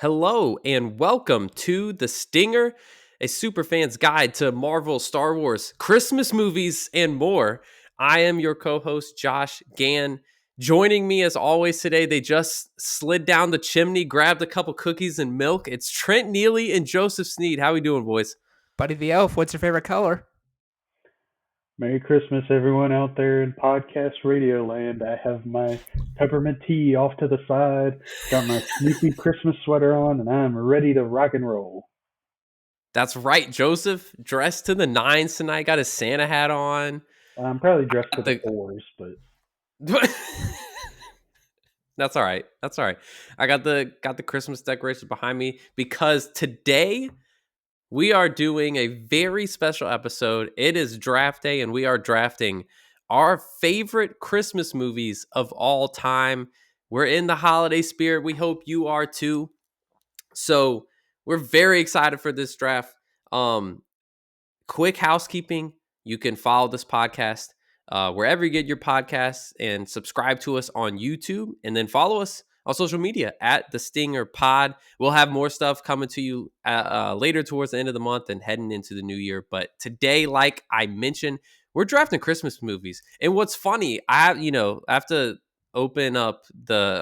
Hello and welcome to The Stinger, a superfan's guide to Marvel, Star Wars, Christmas movies, and more. I am your co-host, Josh Gann. Joining me as always today, they just slid down the chimney, grabbed a couple cookies and milk. It's Trent Neely and Joseph Sneed. How we doing, boys? Buddy the Elf, what's your favorite color? Merry Christmas, everyone out there in podcast radio land. I have my peppermint tea off to the side, got my sneaky Christmas sweater on, and I'm ready to rock and roll. That's right, Joseph, dressed to the nines tonight, got his Santa hat on. I'm probably dressed to the fours, but That's all right. That's all right. I got the Christmas decorations behind me because today we are doing a very special episode. It is draft day, and we are drafting our favorite Christmas movies of all time. We're in the holiday spirit. We hope you are too. So we're very excited for this draft. Quick housekeeping. You can follow this podcast wherever you get your podcasts and subscribe to us on YouTube, and then follow us on social media at The Stinger Pod. We'll have more stuff coming to you later towards the end of the month and heading into the new year. But today, like I mentioned, we're drafting Christmas movies. And what's funny, I have to open up the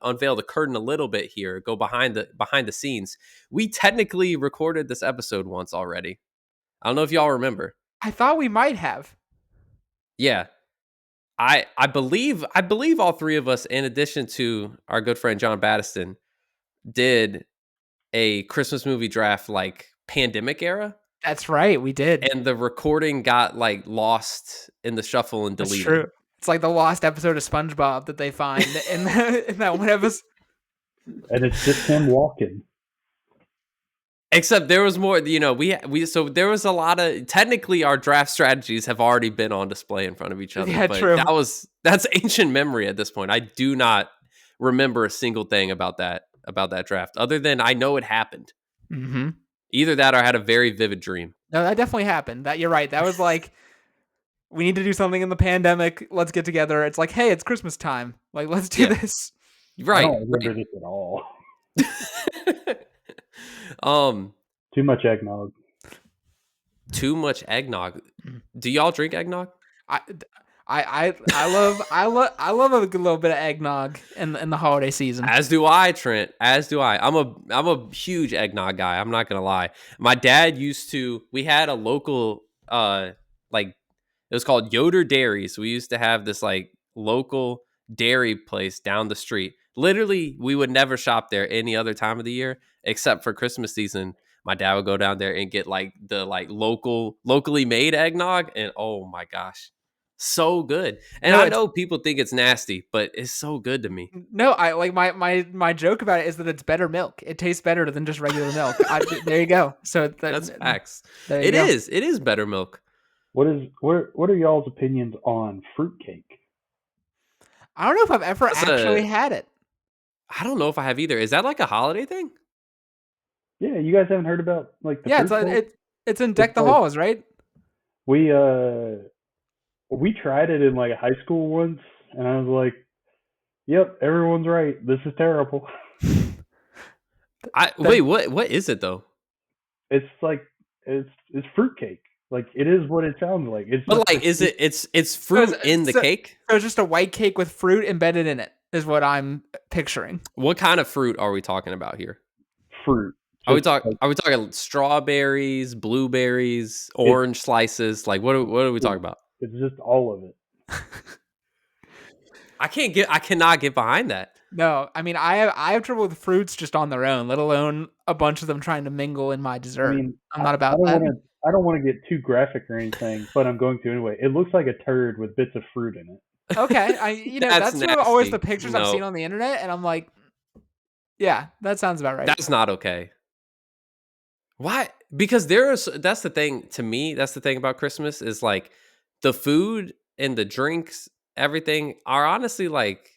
unveil the curtain a little bit here, go behind the scenes. We technically recorded this episode once already. I don't know if y'all remember. I thought we might have. Yeah. I believe all three of us, in addition to our good friend John Battiston, did a Christmas movie draft like pandemic era. That's right, we did. And the recording got like lost in the shuffle and deleted. That's true. It's like the lost episode of SpongeBob that they find in that one episode. And it's just him walking. Except there was more, so there was a lot of, technically our draft strategies have already been on display in front of each other. Yeah, but true. That's ancient memory at this point. I do not remember a single thing about that draft, other than I know it happened. Mm-hmm. Either that or I had a very vivid dream. No, that definitely happened. That you're right. That was like, we need to do something in the pandemic. Let's get together. It's like, hey, it's Christmas time. Like, let's do this. Right. I don't remember this at all. Too much eggnog. Too much eggnog. Do y'all drink eggnog? I love a good little bit of eggnog in the holiday season. As do I, Trent. As do I. I'm a huge eggnog guy. I'm not gonna lie. My dad we had a local it was called Yoder Dairy. So we used to have this like local dairy place down the street. Literally, we would never shop there any other time of the year except for Christmas season. My dad would go down there and get like the locally made eggnog, and oh my gosh, so good. And I know people think it's nasty, but it's so good to me. No, I like my joke about it is that it's better milk. It tastes better than just regular milk. There you go. So that's facts. It is better milk. What are y'all's opinions on fruitcake? I don't know if I've ever actually had it. I don't know if I have either. Is that like a holiday thing? Yeah, you guys haven't heard about like the fruitcake? It's in Deck the Halls, right? We tried it in like high school once, and I was like, "Yep, everyone's right. This is terrible." Wait, what is it though? It's like it's fruitcake. Like it is what it sounds like. It's fruit in the cake? So it's just a white cake with fruit embedded in it is what I'm picturing. What kind of fruit are we talking about here? Fruit. Are we talking strawberries, blueberries, orange slices? Like what are we talking about? It's just all of it. I cannot get behind that. No, I mean I have trouble with fruits just on their own, let alone a bunch of them trying to mingle in my dessert. I'm not about that. I don't want to get too graphic or anything, but I'm going to anyway. It looks like a turd with bits of fruit in it. Okay, that's always the pictures I've seen on the internet, and I'm like, yeah, that sounds about right. That's not okay. Why? Because that's the thing to me. That's the thing about Christmas is like the food and the drinks, everything are honestly like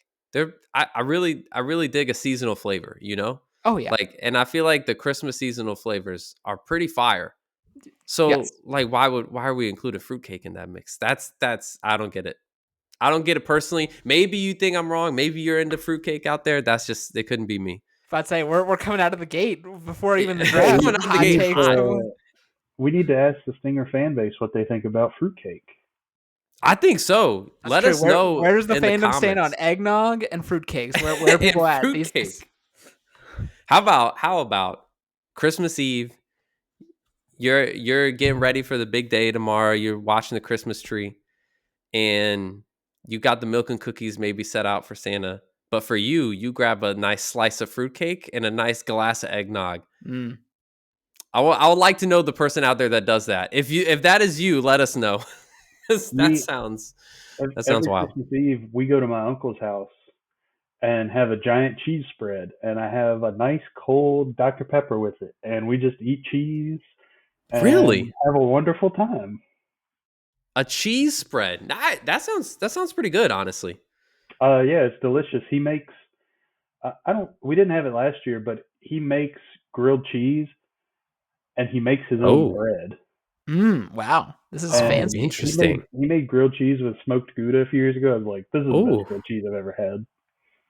I really dig a seasonal flavor, you know? Oh yeah. Like, and I feel like the Christmas seasonal flavors are pretty fire. So yes. Like, why are we including fruitcake in that mix? That's I don't get it. I don't get it personally. Maybe you think I'm wrong. Maybe you're into fruitcake out there. That's just, it couldn't be me. I'd say we're coming out of the gate before even the Yeah, draft. Coming out the Hot gate takes. hot. we need to ask the Stinger fan base what they think about fruitcake. I think so. That's Let true. us know Where does the in the fandom stand on comments. eggnog and fruitcakes? Where are And people at these days? fruitcake. How about Christmas Eve? You're getting ready for the big day tomorrow. You're watching the Christmas tree, and you got the milk and cookies maybe set out for Santa. But for you, you grab a nice slice of fruitcake and a nice glass of eggnog. Mm. I would like to know the person out there that does that. If that is you, let us know. 'Cause that We sounds every wild. Christmas Eve we go to my uncle's house and have a giant cheese spread, and I have a nice cold Dr Pepper with it, and we just eat cheese and Really? have a wonderful time. A cheese spread. That sounds pretty good, honestly. Yeah, it's delicious. He makes. I don't. We didn't have it last year, but he makes grilled cheese, and he makes his own Oh. bread. Wow. This is And Oh, fancy. interesting. he made grilled cheese with smoked Gouda a few years ago. I was like, this is the best Oh, grilled cheese I've ever had.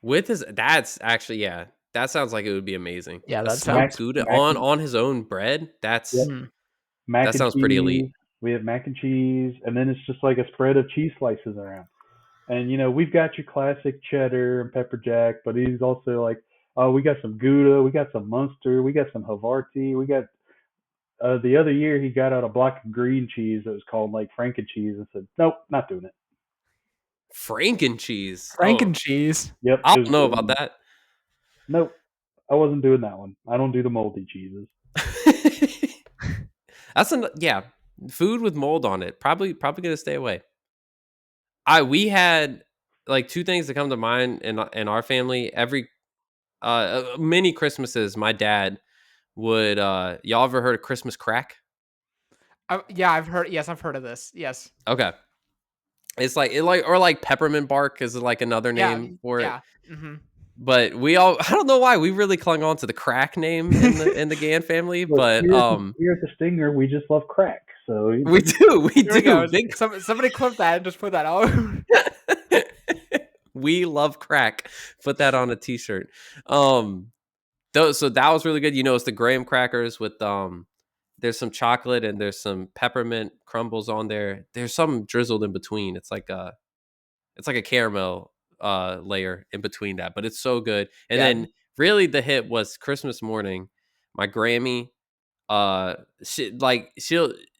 with his that's actually yeah. That sounds like it would be amazing. Yeah, A that smoked Mac, sounds. Gouda mac and on his own bread. yep, That's Mm. mac that and sounds pretty elite. cheese. We have mac and cheese, and then it's just like a spread of cheese slices around. And we've got your classic cheddar and pepper jack, but he's also like, oh, we got some Gouda, we got some Munster, we got some Havarti, we got. The other year he got out a block of green cheese that was called like Franken cheese and said, nope, not doing it. Franken cheese. Franken Oh, cheese. Yep, I it don't was know about green. that. Nope, I wasn't doing that one. I don't do the moldy cheeses. Yeah. Food with mold on it. Probably gonna stay away. We had like two things that come to mind in our family. Every many Christmases, my dad would y'all ever heard of Christmas crack? Yeah, I've heard. Yes, I've heard of this. Yes. Okay. It's like or like peppermint bark is like another Yeah. name for it. Yeah. Hmm. But I don't know why we really clung on to the crack name in the Gann family, Look, but here at the Stinger, we just love crack. So we do. We Here we go. do. Big Somebody clip that and just put that all over. we love crack. Put that on a t-shirt. So that was really good. It's the graham crackers with there's some chocolate and there's some peppermint crumbles on there. There's some drizzled in between. It's like a caramel layer in between that, but it's so good. And Yeah. then really the hit was Christmas morning. My Grammy,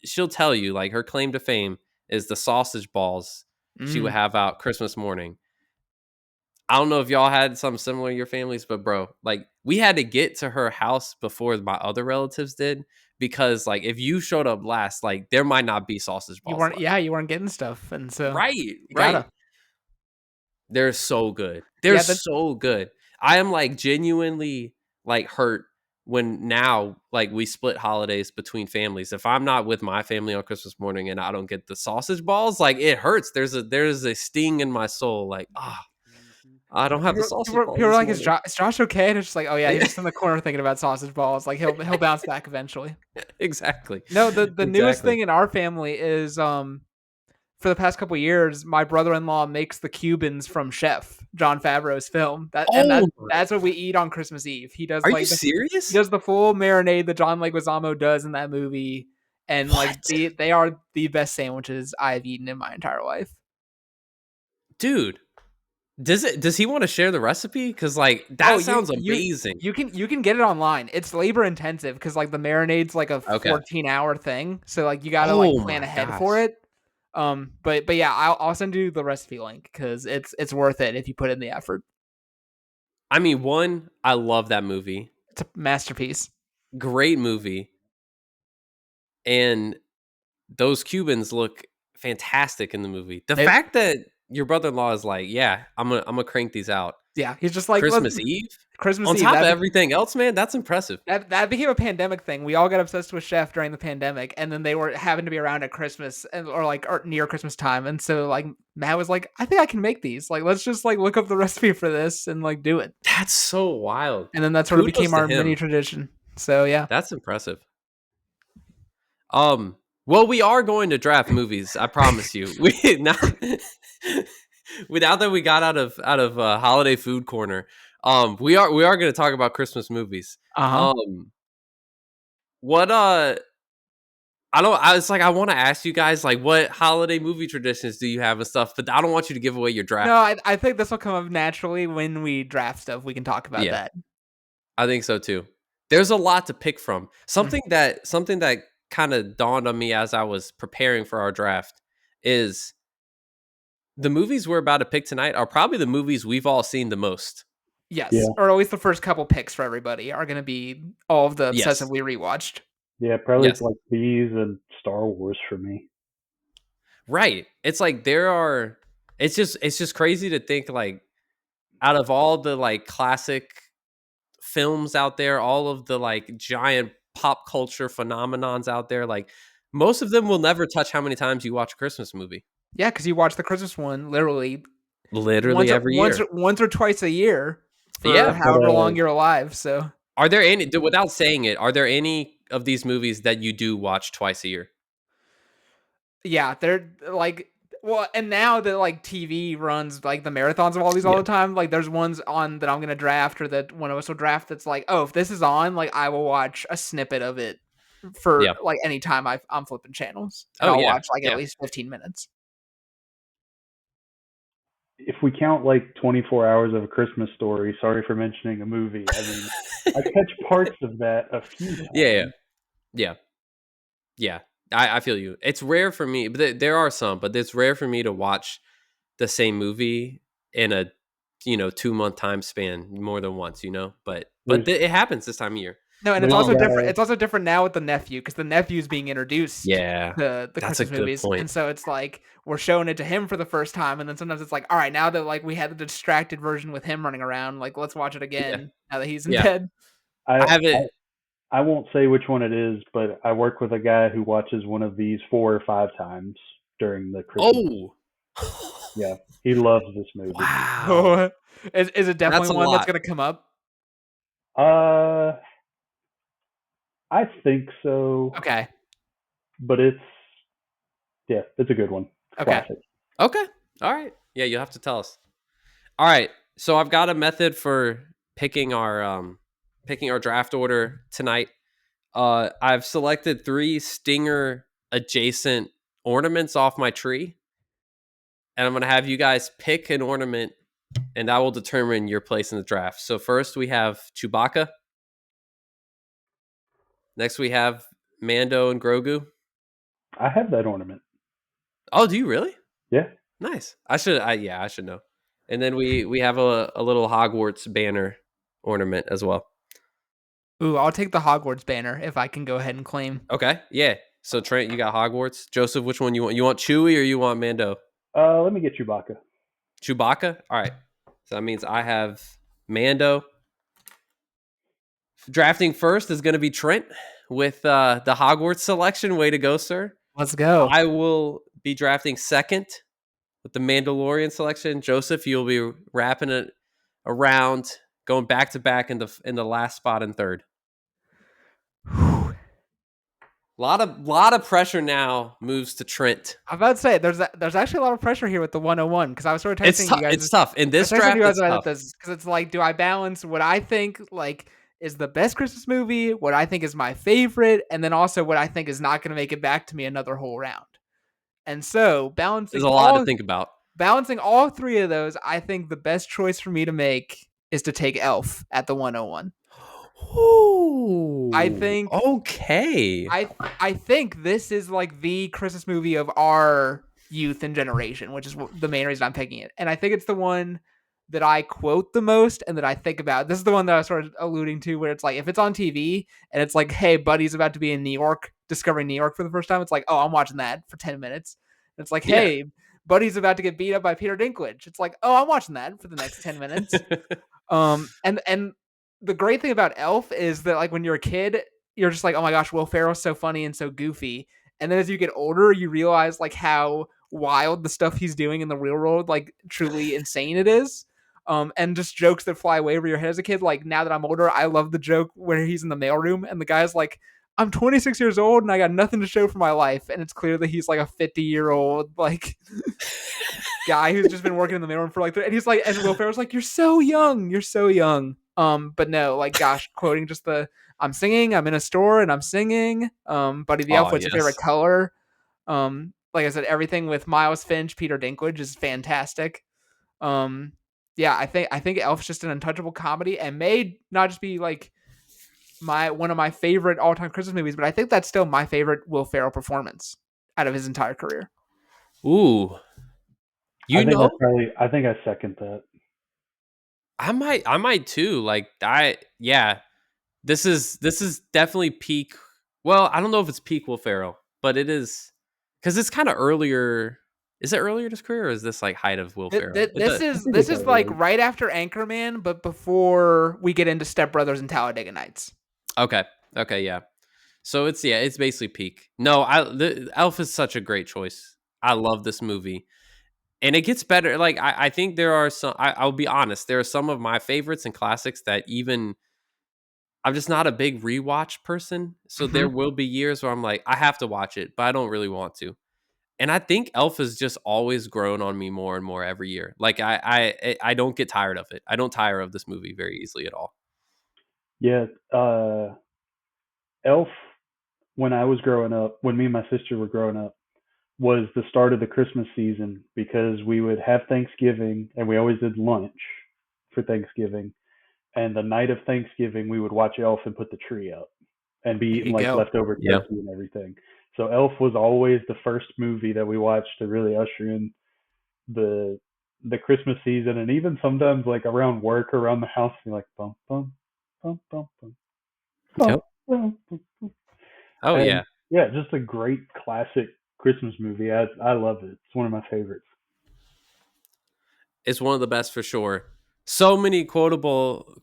she'll tell you like her claim to fame is the sausage balls she would Mm. have out Christmas morning. I don't know if y'all had something similar in your families, but bro, like we had to get to her house before my other relatives did because like if you showed up last, like there might not be sausage You balls weren't. left. Yeah, you weren't getting stuff, and so Right, you right. gotta. They're so good. They're Yeah. so good. I am like genuinely like hurt when now like we split holidays between families. If I'm not with my family on Christmas morning and I don't get the sausage balls, like it hurts. There's a sting in my soul. Like I don't have the sausage People balls are this like, morning. is Josh okay? And it's just like, oh yeah, he's just in the corner thinking about sausage balls. Like he'll bounce back eventually. Exactly. No, the newest Exactly. thing in our family is for the past couple years, my brother-in-law makes the Cubans from Chef John Favreau's film. Oh, That's what we eat on Christmas Eve. He does are you like he serious? does the full marinade that John Leguizamo does in that movie, and like What? they are the best sandwiches I've eaten in my entire life. Dude, does he want to share the recipe? Cuz like Oh, that sounds amazing. you can get it online. It's labor intensive because like the marinade's like a Okay. 14-hour thing, so like you gotta like Oh plan my ahead for gosh. it. But yeah, I'll send you the recipe link because it's worth it if you put in the effort. I mean, one, I love that movie. It's a masterpiece. Great movie. And those Cubans look fantastic in the movie. The They, fact that your brother-in-law is like, "Yeah, I'm gonna crank these out yeah, he's just like Christmas Eve." Christmas On Eve. top of everything else, man, that's impressive. That became a pandemic thing. We all got obsessed with Chef during the pandemic, and then they were having to be around at Christmas or near Christmas time, and so like Matt was like, "I think I can make these. Like, let's just like look up the recipe for this and like do it." That's so wild. And then that sort of Kudos became to our mini him. tradition. So yeah. That's impressive. Well, we are going to draft movies. I promise you. Now that we got out of holiday food corner, We are going to talk about Christmas movies. Uh-huh. What I don't. I was like, I want to ask you guys, like, what holiday movie traditions do you have and stuff, but I don't want you to give away your No, draft. I think this will come up naturally when we draft stuff. We can talk about Yeah, that. I think so too. There's a lot to pick from. Mhm. Something that kind of dawned on me as I was preparing for our draft is the movies we're about to pick tonight are probably the movies we've all seen the most. Yes, Yeah, or at least the first couple picks for everybody are going to be all of the obsessive Yes, we rewatched. yeah, probably yes, like these and Star Wars for me. right. It's like there are. It's just crazy to think like out of all the like classic films out there, all of the like giant pop culture phenomenons out there, like most of them will never touch how many times you watch a Christmas movie. Yeah, because you watch the Christmas one literally Literally every year. once or twice a year for Yeah. But however long you're alive. So Are there any, without saying it, are there any of these movies that you do watch twice a year? yeah, they're like well, and now that like TV runs like the marathons of all these all Yeah. the time, like there's ones on that I'm gonna draft or that one of us will draft that's like, oh, if this is on, like I will watch a snippet of it for Yeah. like any time I'm flipping channels, and Oh I'll yeah. watch like at Yeah. least 15 minutes. if we count like 24 hours of a Christmas story, sorry for mentioning a movie. I mean, I catch parts of that a few Yeah. Yeah. times. Yeah. Yeah. I feel you. It's rare for me, but there are some, but it's rare for me to watch the same movie in a 2 month time span more than once, but There's it happens this time of year. No, and it's there's a also um different. guy. It's also different now with the nephew because the nephew's being introduced yeah, to the that's a Christmas good movies, point. and so it's like we're showing it to him for the first time, and then sometimes it's like, all right, now that like we had the distracted version with him running around, like let's watch it Yeah, again now that he's in yeah, bed. I, I have I it. I won't say which one it is, but I work with a guy who watches one of these 4 or 5 times during the Christmas. Oh. Yeah, he loves this movie. Wow, Oh, is it that's definitely a one that's lot. gonna come up? Uh, I think so, Okay, but it's a good one. It's okay. classic. Okay, all right, yeah, you'll have to tell us. All right, so I've got a method for picking our draft order tonight. I've selected 3 stinger adjacent ornaments off my tree, and I'm gonna have you guys pick an ornament, and that will determine your place in the draft. So first we have Chewbacca. Next we have Mando and Grogu. I have that ornament. Oh, do you really? Yeah, Nice. I should know. And then we have a little Hogwarts banner ornament as well. Ooh, I'll take the Hogwarts banner if I can go ahead and claim. Okay, yeah. So Trent, you got Hogwarts. Joseph, which one you want? You want Chewie or you want Mando? let me get Chewbacca. Chewbacca. All right. So that means I have Mando. Drafting first is going to be Trent with the Hogwarts selection. Way to go, sir. Let's go. I will be drafting second with the Mandalorian selection. Joseph, you'll be wrapping it around, going back to back in the last spot in third. Whew. Lot of pressure now moves to Trent. I'm about to say there's actually a lot of pressure here with the 101 because I was sort of It's texting you tough. guys. It's tough in I was this texting you draft. guys It's about tough. this because it's like, do I balance what I think like is the best Christmas movie, what I think is my favorite, and then also what I think is not going to make it back to me another whole round. And so There's a lot to think about. balancing all 3 of those, I think the best choice for me to make is to take Elf at the 101. I Ooh, think okay. I think this is like the Christmas movie of our youth and generation, which is the main reason I'm picking it. And I think it's the one that I quote the most and that I think about. This is the one that I was sort of alluding to, where it's like if it's on TV and it's like, hey, buddy's about to be in New York, discovering New York for the first time. It's like, oh, I'm watching that for 10 minutes. And it's like, Yeah. hey, buddy's about to get beat up by Peter Dinklage. It's like, oh, I'm watching that for the next 10 minutes. And the great thing about Elf is that like when you're a kid, you're just like, oh my gosh, Will Ferrell's so funny and so goofy. And then as you get older, you realize like how wild the stuff he's doing in the real world, like truly insane it is. And just jokes that fly way over your head as a kid. Like now that I'm older, I love the joke where he's in the mailroom and the guy's like, I'm 26 years old and I got nothing to show for my life. And it's clear that he's like a 50-year-old, like guy who's just been working in the mailroom for like, and he's like, and Will Ferrell's like, "You're so young, you're so young." But no, like, gosh, quoting just the, "I'm singing, I'm in a store and I'm singing." Buddy the Elf, Oh what's your favorite yes. color? Like I said, everything with Miles Finch, Peter Dinklage is fantastic. Um, yeah, I think Elf's just an untouchable comedy and may not just be like my one of my favorite all time Christmas movies, but I think that's still my favorite Will Ferrell performance out of his entire career. Ooh, I you think I know, probably I think I second that. I might too. Like yeah. This is definitely peak. Well, I don't know if it's peak Will Ferrell, but it is because it's kind of earlier. Is it earlier in his career, or is this like height of Will Ferrell? This I is think this it's is like early. right after Anchorman, but before we get into Step Brothers and Talladega Nights. Okay, okay, yeah. So it's basically peak. No, the Elf is such a great choice. I love this movie, and it gets better. Like I think there are some. I'll be honest. There are some of my favorites and classics that even I'm just not a big rewatch person. So there Hmm. will be years where I'm like, I have to watch it, but I don't really want to. And I think Elf has just always grown on me more and more every year. Like I don't get tired of it. I don't tire of this movie very easily at all. Yeah, Elf. When I was growing up, when me and my sister were growing up, was the start of the Christmas season because we would have Thanksgiving and we always did lunch for Thanksgiving. And the night of Thanksgiving, we would watch Elf and put the tree up and be There eating you like go. leftover Yeah. turkey and everything. So Elf was always the first movie that we watched to really usher in the the Christmas season, and even sometimes like around work, around the house, you're like bum bum bum bum bum bum Yep. bum. Bum. Oh And yeah. yeah, just a great classic Christmas movie. I love it. It's one of my favorites. It's one of the best for sure. So many quotable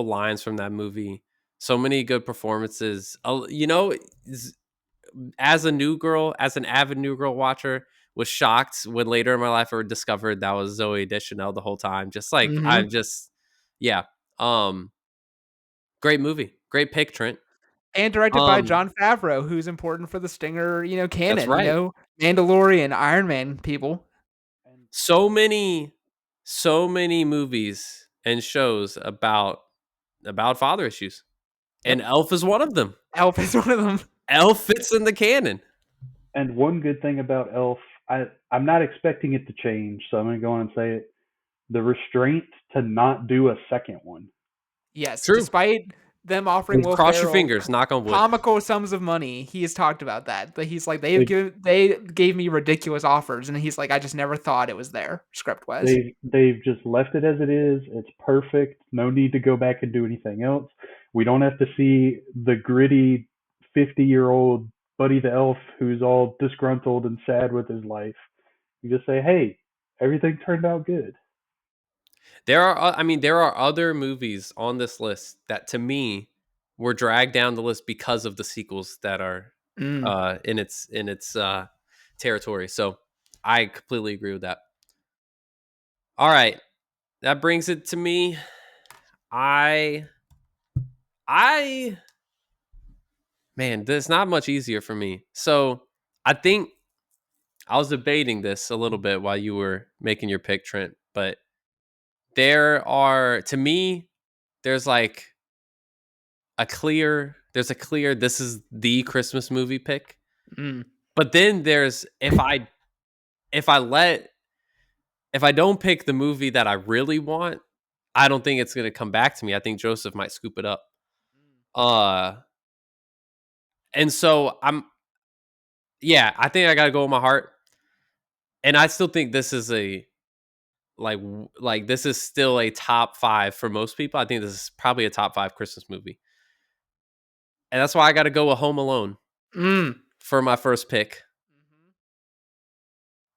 lines from that movie. So many good performances. As a new girl, as an avid new girl watcher, was shocked when later in my life I discovered that was Zoe Deschanel the whole time. Just like Hmm. I'm just, yeah. Um, Great movie, great pick, Trent. And directed by Um, Jon Favreau, who's important for the Stinger, that's canon. right. Mandalorian, Iron Man people. And So many, so many movies and shows about father issues, and Yep. Elf is one of them. Elf is one of them. Elf fits in the canon. one good thing about Elf, I'm not expecting it to change, so I'm gonna go on and say it. The restraint to not do a second one. Yes, True. despite them offering Will Cross your Ferrell fingers. Knock on wood. comical sums of money, he has talked about that. But he's like, They they gave me ridiculous offers, and he's like, I just never thought it was there script wise. they've just left it as it is. It's perfect. No need to go back and do anything else. We don't have to see the gritty 50-year-old Buddy the Elf who's all disgruntled and sad with his life. You just say, "Hey, everything turned out good." There are other movies on this list that to me were dragged down the list because of the sequels that are Mm. in its territory. So I completely agree with that. All right, that brings it to me. I I man, there's not much easier for me. So I think I was debating this a little bit while you were making your pick, Trent. But to me, there's like there's a clear this is the Christmas movie pick. Mm. But then there's if I let if I don't pick the movie that I really want, I don't think it's gonna come back to me. I think Joseph might scoop it up. Uh and so I think I gotta go with my heart. And I still think this is a like this is still a top five for most people. I think this is probably a top five Christmas movie. And that's why I gotta go with Home Alone Mm. for my first pick.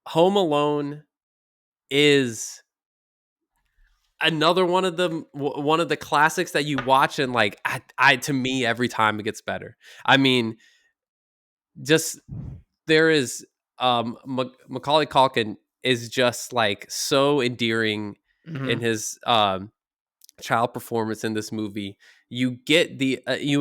Home Alone is another one of the classics that you watch and like I to me every time it gets better. I mean, just there is Macaulay Culkin is just like so endearing in Mm-hmm. his child performance in this movie. You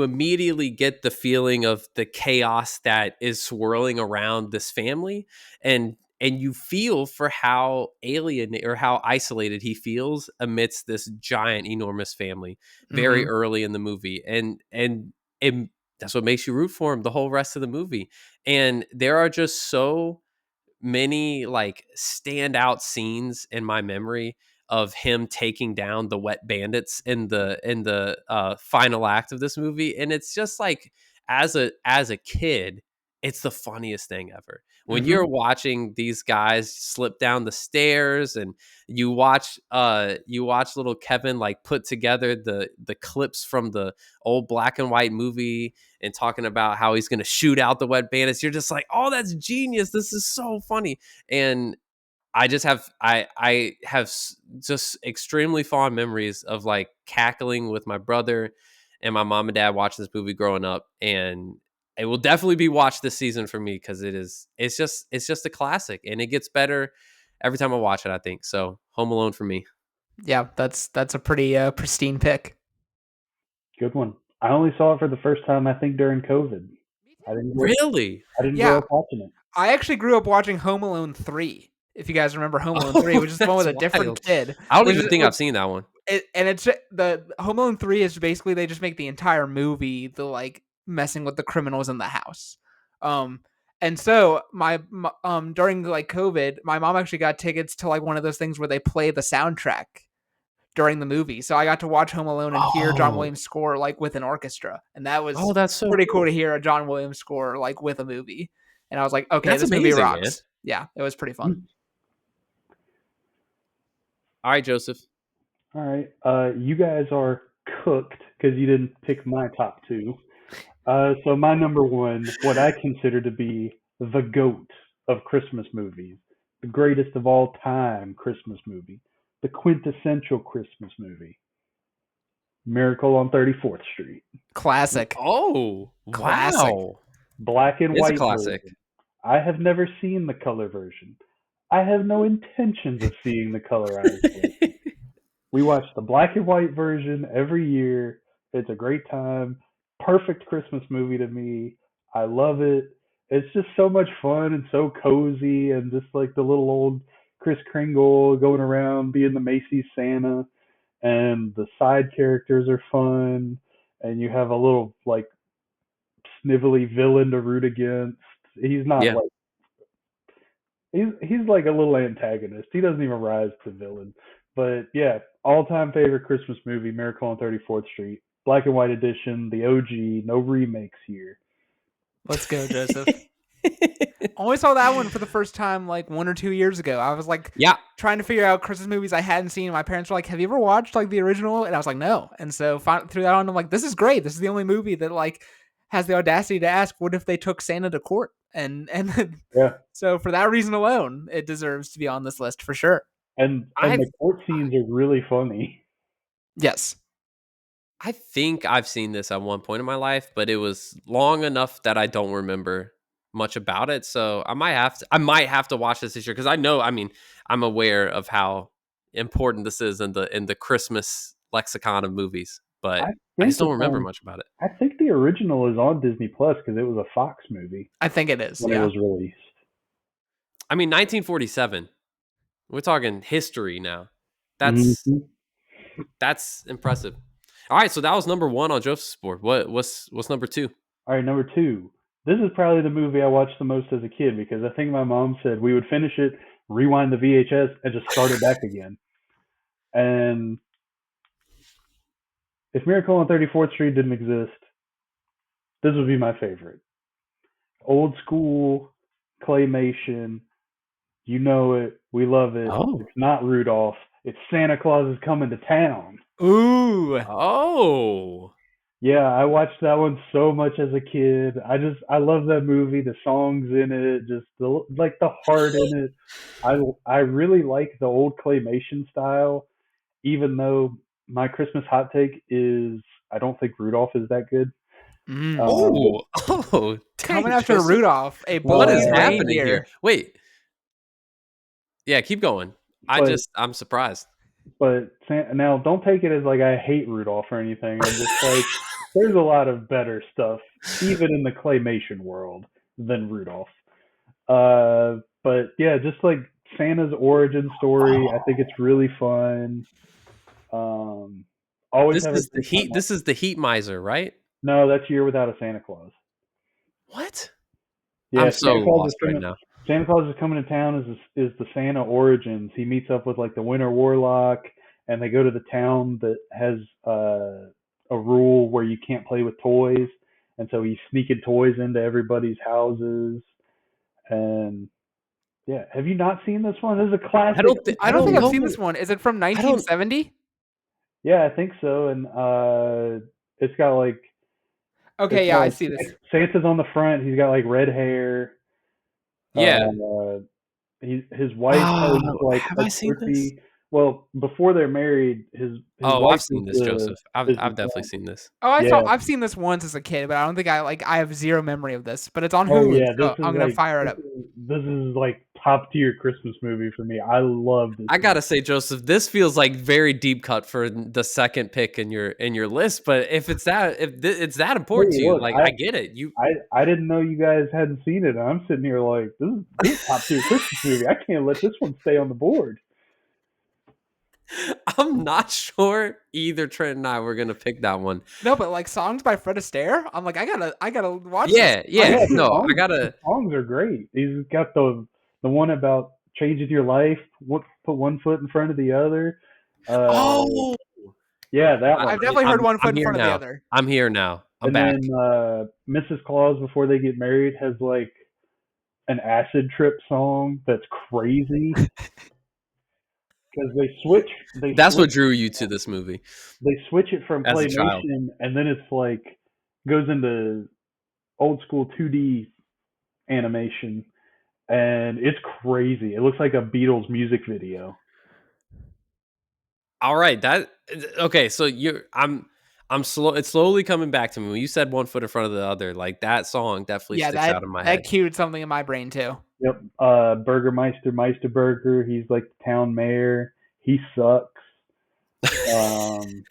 immediately get the feeling of the chaos that is swirling around this family, and and you feel for how alien or how isolated he feels amidst this giant, enormous family very Mhm. early in the movie, and it, that's what makes you root for him the whole rest of the movie. And there are just so many like standout scenes in my memory of him taking down the wet bandits in the final act of this movie, and it's just like as a kid it's the funniest thing ever when Mhm. you're watching these guys slip down the stairs, and you watch little Kevin like put together the clips from the old black and white movie and talking about how he's going to shoot out the wet bandits. You're just like, oh, that's genius. This is so funny. And I have just extremely fond memories of like cackling with my brother and my mom and dad watching this movie growing up. And it will definitely be watched this season for me because it's just a classic, and it gets better every time I watch it, I think. So Home Alone for me. Yeah, that's a pretty pristine pick. Good one. I only saw it for the first time, I think, during COVID. I didn't grow, Really? I didn't grow Yeah, up watching it. I actually grew up watching Home Alone 3. If you guys remember Home Alone 3, Oh, which is the one that's with a different wild. kid, I don't which even is think which I've seen that one. and it's the Home Alone 3 is basically they just make the entire movie the like messing with the criminals in the house. Um and so my during like COVID, my mom actually got tickets to like one of those things where they play the soundtrack during the movie. So I got to watch Home Alone and hear John Oh, Williams score like with an orchestra. And that oh, was that's so pretty cool cool. to hear a John Williams score like with a movie. And I was like, okay, That's this movie amazing, man. rocks. Yeah, it was pretty fun. Mm. All right, Joseph. All right. You guys are cooked because you didn't pick my top two. So my number one, what I consider to be the GOAT of Christmas movies, the greatest of all time Christmas movie, the quintessential Christmas movie, Miracle on 34th Street. Classic. Oh, Classic. wow. Black and It's a white classic. version. I have never seen the color version. I have no intentions of seeing the colorized version. We watch the black and white version every year. It's a great time. Perfect Christmas movie to me. I love it. It's just so much fun and so cozy, and just like the little old Kris Kringle going around being the Macy's Santa, and the side characters are fun, and you have a little like snivelly villain to root against. He's not Yeah. like he's like a little antagonist. He doesn't even rise to villain. But yeah, all time favorite Christmas movie, Miracle on 34th Street, black and white edition, the OG, no remakes here. Let's go, Joseph. Only saw that one for the first time like 1 or 2 years ago. I was like Yeah. trying to figure out Christmas movies I hadn't seen. My parents were like, "Have you ever watched like the original?" And I was like, "No." And so threw that on. I'm like, "This is great. This is the only movie that like has the audacity to ask, what if they took Santa to court?" And Yeah, so for that reason alone, it deserves to be on this list for sure. and I've the court scenes are really funny. Yes. I think I've seen this at one point in my life, but it was long enough that I don't remember much about it. So I might have to watch this year because I know, I mean, I'm aware of how important this is in the Christmas lexicon of movies, but I I just think don't it's remember on. much about it. I think the original is on Disney Plus because it was a Fox movie I think it is. when it Yeah. was released. I mean, 1947. We're talking history now. That's Hmm. that's impressive. All right, so that was number one on Joseph's board. What's number two? All right, number two. This is probably the movie I watched the most as a kid because I think my mom said we would finish it, rewind the VHS, and just start it back again. And if Miracle on 34th Street didn't exist, this would be my favorite. Old school claymation. You know it. We love it. Oh. It's not Rudolph. It's Santa Claus is coming to town. Ooh. Oh. Yeah, I watched that one so much as a kid. I love that movie. The songs in it, just the heart in it. I really like the old claymation style, even though my Christmas hot take is I don't think Rudolph is that good. Mm. Um, Oh. Oh. Coming Dang, after Joseph. Rudolph, a What is bully's uh, happening here? reindeer. Wait. Yeah, keep going. but I'm surprised. now don't take it as like I hate Rudolph or anything. I'm just like there's a lot of better stuff even in the claymation world than Rudolph. But yeah, just like Santa's origin story, I think it's really fun. Um, always This have a is the good time. Heat. This is the Heat Miser, right? No, that's Year Without a Santa Claus. What? Yeah, I'm so lost right now. Santa Claus is coming to town is the Santa origins. He meets up with like the Winter Warlock, and they go to the town that has a rule where you can't play with toys, and so he's sneaking toys into everybody's houses. And yeah, have you not seen this one? This is a classic I I don't don't think I've know. seen this one. Is it from I don't. 1970? Yeah, I think so. And it's got like Okay, yeah, I see this. Santa's on the front. He's got like red hair. Yeah. Uh, his wife has Oh, like have a I seen this? quirky. Well, before they're married, his Oh, wife I've is seen this, Joseph. I've the I've definitely seen this. Oh, yeah. I've seen this once as a kid, but I don't think I have zero memory of this. But it's on Oh Hulu, yeah, so I'm gonna fire it up. this is like top tier Christmas movie for me. I love this I movie. gotta say, Joseph, this feels like very deep cut for the second pick in your list. But if it's it's that important Hey, to you, look, like I get it. You, I didn't know you guys hadn't seen it. And I'm sitting here like this is top tier Christmas movie. I can't let this one stay on the board. I'm not sure either. Trent and I were gonna pick that one. No, but like songs by Fred Astaire, I'm like, I gotta watch this. Yeah, Like, yeah. Yeah, No, I the gotta. songs are great. He's got the one about changing your life. Put one foot in front of the other. Uh, Oh, yeah, that I, one. I've definitely heard one foot I'm in here front of the now. other. I'm here now. I'm And back. then Mrs. Claus before they get married has like an acid trip song that's crazy because That's what drew you to this movie they switch it from as a child. claymation and then it's like goes into old school 2D animation and it's crazy. It looks like a Beatles music video. All right, that okay. So I'm slow. It's slowly coming back to me. When you said one foot in front of the other, like that song definitely Yeah, sticks out in my that head. cued something in my brain too. Yep. Burgermeister Meisterburger, he's like the town mayor. He sucks. Um,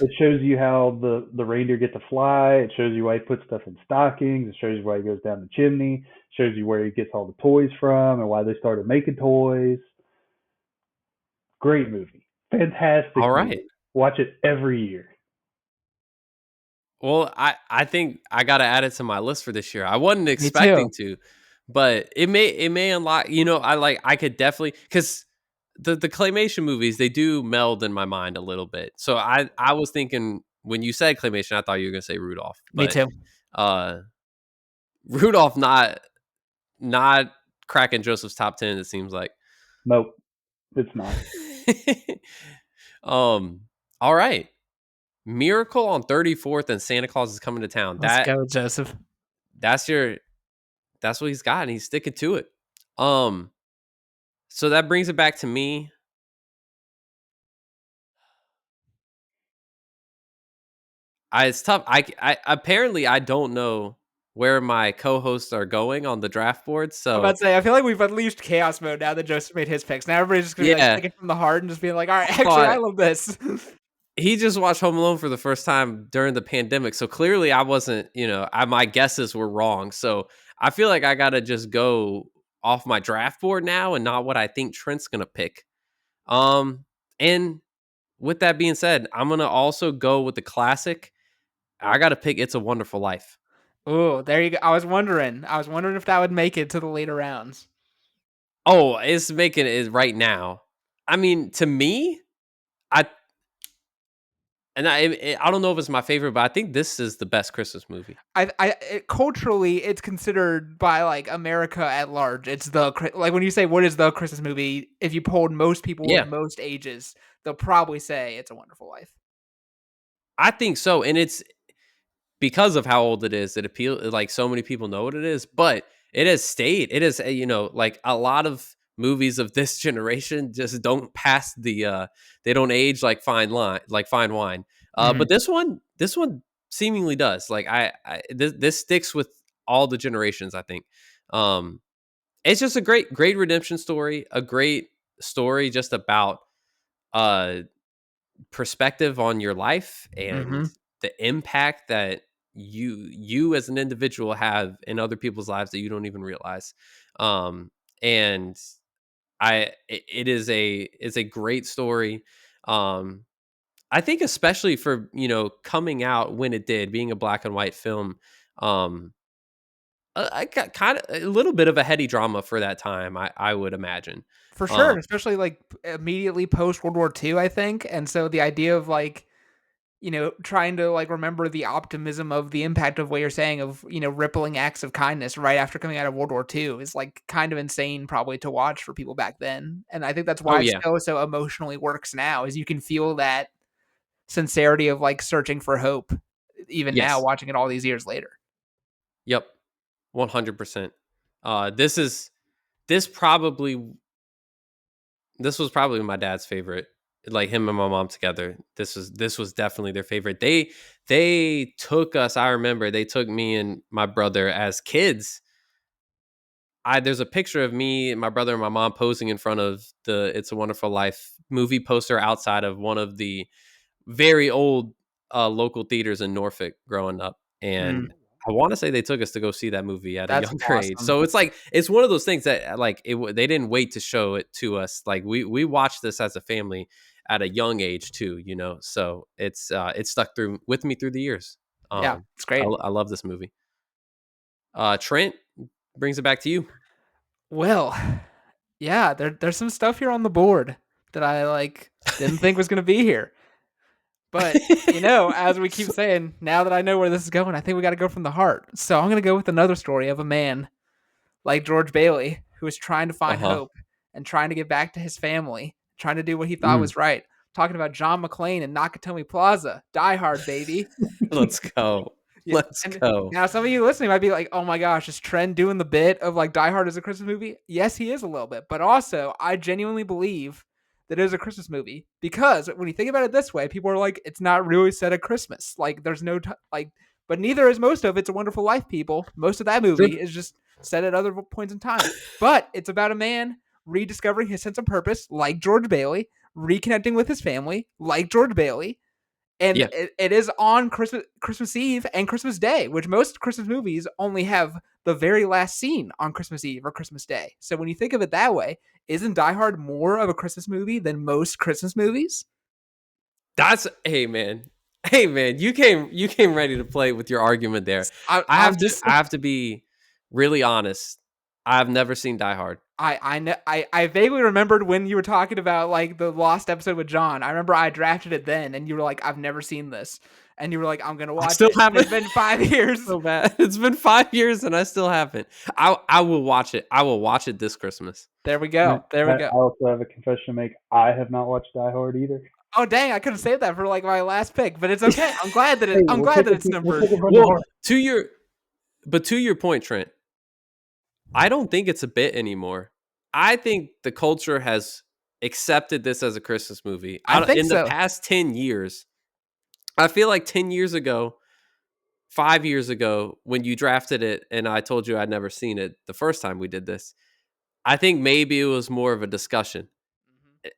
it shows you how the reindeer get to fly. It shows you why he puts stuff in stockings. It shows you why he goes down the chimney. It shows you where he gets all the toys from and why they started making toys. Great movie. All Fantastic right. movie. Watch it every year. Well, I think I got to add it to my list for this year. I wasn't Me too. expecting to, but it may unlock. I could definitely because the claymation movies they do meld in my mind a little bit. So I was thinking when you said claymation, I thought you were gonna say Rudolph, Me but too. uh, Rudolph not cracking Joseph's top 10. It seems like. Nope, it's not. um. All right. Miracle on 34th and Santa Claus is coming to town. Let's go, Joseph. That's your that's what he's got and he's sticking to it. Um so that brings it back to me. It's tough. I apparently I don't know where my co-hosts are going on the draft board. I'm about So to say, I feel like we've unleashed chaos mode now that Joseph made his picks. Now everybody's just gonna be like yeah, taking from the heart and just being like, all right, I actually, I thought love this. he just watched Home Alone for the first time during the pandemic. So clearly I wasn't, my guesses were wrong. So I feel like I got to just go off my draft board now and not what I think Trent's going to pick. And with that being said, I'm going to also go with the classic. I got to pick It's a Wonderful Life. Oh, there you go. I was wondering. If that would make it to the later rounds. Oh, it's making it right now. I mean, to me, I I don't know if it's my favorite, but I think this is the best Christmas movie. Culturally, it's considered by like America at large. It's like when you say what is the Christmas movie, if you polled most people of Yeah, most ages, they'll probably say It's a Wonderful Life. I think so, and it's because of how old it is. It appeal like so many people know what it is, but it has stayed. It is like a lot of movies of this generation just don't pass they don't age like fine wine. But Mhm. this one seemingly does. Like this sticks with all the generations. I think. Um, it's just a great redemption story. A great story just about uh perspective on your life and Mhm. the impact that you as an individual have in other people's lives that you don't even realize. Um, and it is it's a great story. Um, I think especially for, coming out when it did, being a black and white film, um, I got kind of a little bit of a heady drama for that time, I would imagine. For sure, Um, and especially like immediately post World War II, I think. And so the idea of like, trying to like remember the optimism of the impact of what you're saying of, rippling acts of kindness right after coming out of World War II is like kind of insane probably to watch for people back then. And I think that's oh why it yeah, still so emotionally works now is you can feel that sincerity of like searching for hope even now yes, watching it all these years later. yep, 100%. This is this probably this was probably my dad's favorite. Like him and my mom together. This was definitely their favorite. They took us. I remember they took me and my brother as kids. There's a picture of me, my brother, and my mom posing in front of the "It's a Wonderful Life" movie poster outside of one of the very old local theaters in Norfolk growing up, Mm, and I want to say they took us to go see that movie at a that's younger age. awesome. So it's like it's one of those things that like they didn't wait to show it to us. Like we watched this as a family at a young age too, So it's stuck through with me through the years. Yeah, Um, it's great. I love this movie. Trent, brings it back to you. Well, yeah, there's some stuff here on the board that I like didn't think was gonna be here. But as we keep saying, now that I know where this is going, I think we got to go from the heart. So I'm gonna go with another story of a man like George Bailey who was trying to Uh find huh. hope and trying to get back to his family, trying to do what he thought Mm, was right. Talking about John McClane and Nakatomi Plaza, Die Hard, baby. let's go. Yeah, Let's and go. now some of you listening might be like, "Oh my gosh, is Trent doing the bit of like Die Hard as a Christmas movie?" Yes, he is a little bit, but also I genuinely believe that it is a Christmas movie because when you think about it this way, people are like, "It's not really set at Christmas." Like, there's no but neither is most of It's a Wonderful Life. People, most of that movie is just set at other points in time, but it's about a man rediscovering his sense of purpose, like George Bailey, reconnecting with his family, like George Bailey, and Yeah. it is on Christmas Eve and Christmas Day, which most Christmas movies only have the very last scene on Christmas Eve or Christmas Day. So when you think of it that way, isn't Die Hard more of a Christmas movie than most Christmas movies? That's hey man. Hey man, you came ready to play with your argument there. I'm just I have to be really honest. I've never seen Die Hard. I know I vaguely remembered when you were talking about like the lost episode with John. I remember I drafted it then, and you were like, "I've never seen this," and you were like, "I'm gonna I watch still it." And haven't. it's been 5 years. So bad. It's been 5 years and I still haven't. I will watch it. I will watch it this Christmas. There we I, go. There we I go. also have a confession to make. I have not watched Die Hard either. Oh dang! I could have saved that for like my last pick, but it's okay. Hey, I'm we'll glad take that it. it's We'll numbered. take it from the Well, heart. to your point, Trent, I don't think it's a bit anymore. I think the culture has accepted this as a Christmas movie. I think In the so. past 10 years, I feel like 10 years ago, 5 years ago, when you drafted it and I told you I'd never seen it the first time we did this, I think maybe it was more of a discussion.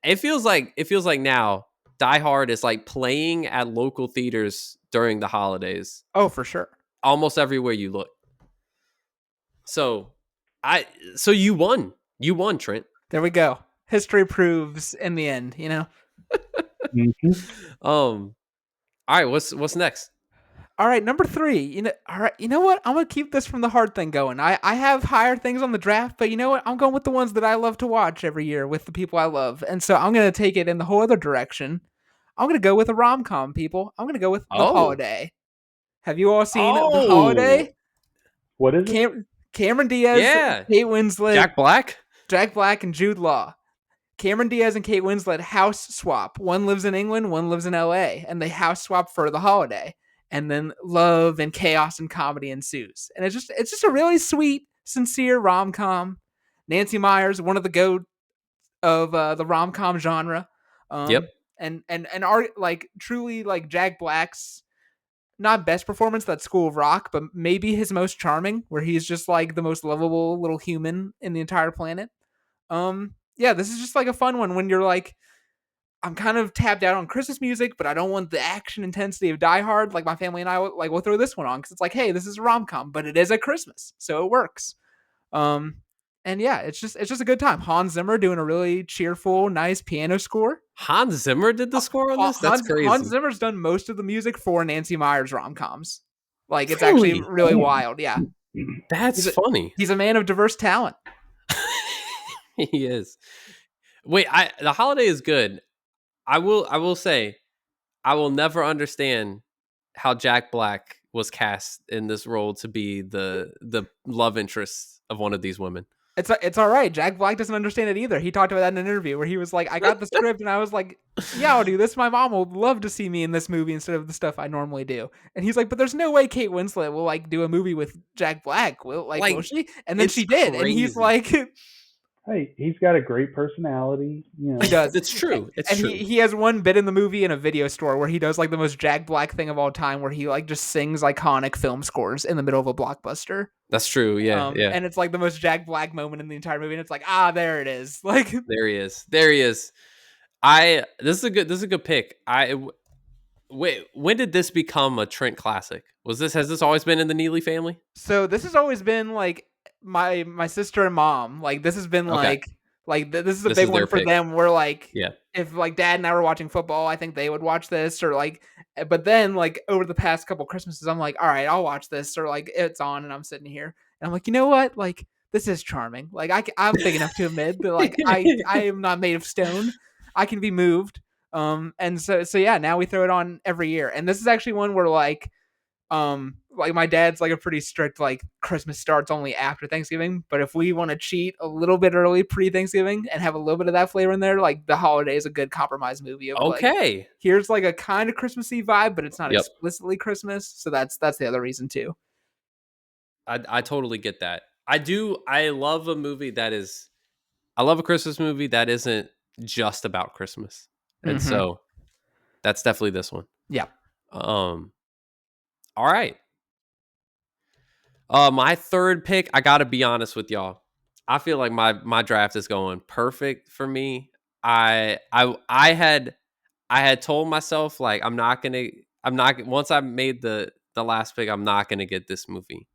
It feels like now Die Hard is like playing at local theaters during the holidays, Oh, for sure. almost everywhere you look. So I so you won. You won, Trent. There we go. History proves in the end. Hmm. All right, what's next? All right, number 3. All right, you know what? I'm gonna keep this from the hard thing going. I have higher things on the draft, but you know what? I'm going with the ones that I love to watch every year with the people I love, and so I'm gonna take it in the whole other direction. I'm gonna go with a rom com, people. I'm gonna go with The Oh. Holiday. Have you all seen The Oh. Holiday? What is it? Cameron Diaz, Yeah. Kate Winslet, Jack Black? Jack Black, and Jude Law. Cameron Diaz and Kate Winslet house swap. One lives in England, one lives in LA, and they house swap for the holiday. And then love and chaos and comedy ensues. And it's just a really sweet, sincere rom com. Nancy Meyers, one of the goat of the rom com genre. Yep. And art like truly like Jack Black's not best performance, that School of Rock, but maybe his most charming, where he's just like the most lovable little human in the entire planet. Yeah, this is just like a fun one when you're like, I'm kind of tapped out on Christmas music, but I don't want the action intensity of Die Hard. Like my family and I, like we'll throw this one on because it's like, hey, this is a rom com, but it is at Christmas, so it works. Um, And yeah, it's just a good time. Hans Zimmer doing a really cheerful, nice piano score. Hans Zimmer did the score on this? That's Hans crazy. Zimmer's done most of the music for Nancy Meyers rom-coms. Like it's actually Really? really wild. Yeah, That's he's a funny. he's a man of diverse talent. He is. Wait, the holiday is good. I will say I will never understand how Jack Black was cast in this role to be the love interest of one of these women. It's all right. Jack Black doesn't understand it either. He talked about that in an interview where he was like, "I got the script and I was like, yeah, I'll do this. My mom will love to see me in this movie instead of the stuff I normally do." And he's like, "But there's no way Kate Winslet will like do a movie with Jack Black. Will Like, she?" And then it's she did. And he's crazy. like, Hey, he's got a great personality. he does. It's true. It's And true. he has one bit in the movie in a video store where he does like the most Jack Black thing of all time, where he like just sings iconic film scores in the middle of a blockbuster. That's true. Yeah, yeah. And it's like the most Jack Black moment in the entire movie, and it's like, ah, there it is. Like, There he is. There he is. I this is a good pick. Wait, when did this become a Trent classic? Has this always been in the Neely family? so this has always been like my sister and mom. Like this has been Okay. this is a This big is one their for pick. them. Where like Yeah. if like dad and I were watching football, I think they would watch this or like. But then like over the past couple Christmases, I'm like, all right, I'll watch this or like it's on and I'm sitting here and I'm like, you know what, like this is charming. Like I'm big enough to admit that like I am not made of stone. I can be moved. And so yeah, now we throw it on every year, and this is actually one where like my dad's like a pretty strict like Christmas starts only after Thanksgiving, but if we want to cheat a little bit early pre-Thanksgiving and have a little bit of that flavor in there, like the holiday is a good compromise movie of like Okay. here's like a kind of Christmassy vibe, but it's not Yep. explicitly Christmas, so that's the other reason too. I totally get that. I do. I love a movie that is. I love a Christmas movie that isn't just about Christmas, and Mm-hmm. so that's definitely this one. Yeah. Um. All right. My third pick. I gotta be honest with y'all. I feel like my draft is going perfect for me. I had told myself like I'm not once I made the last pick, I'm not gonna get this movie.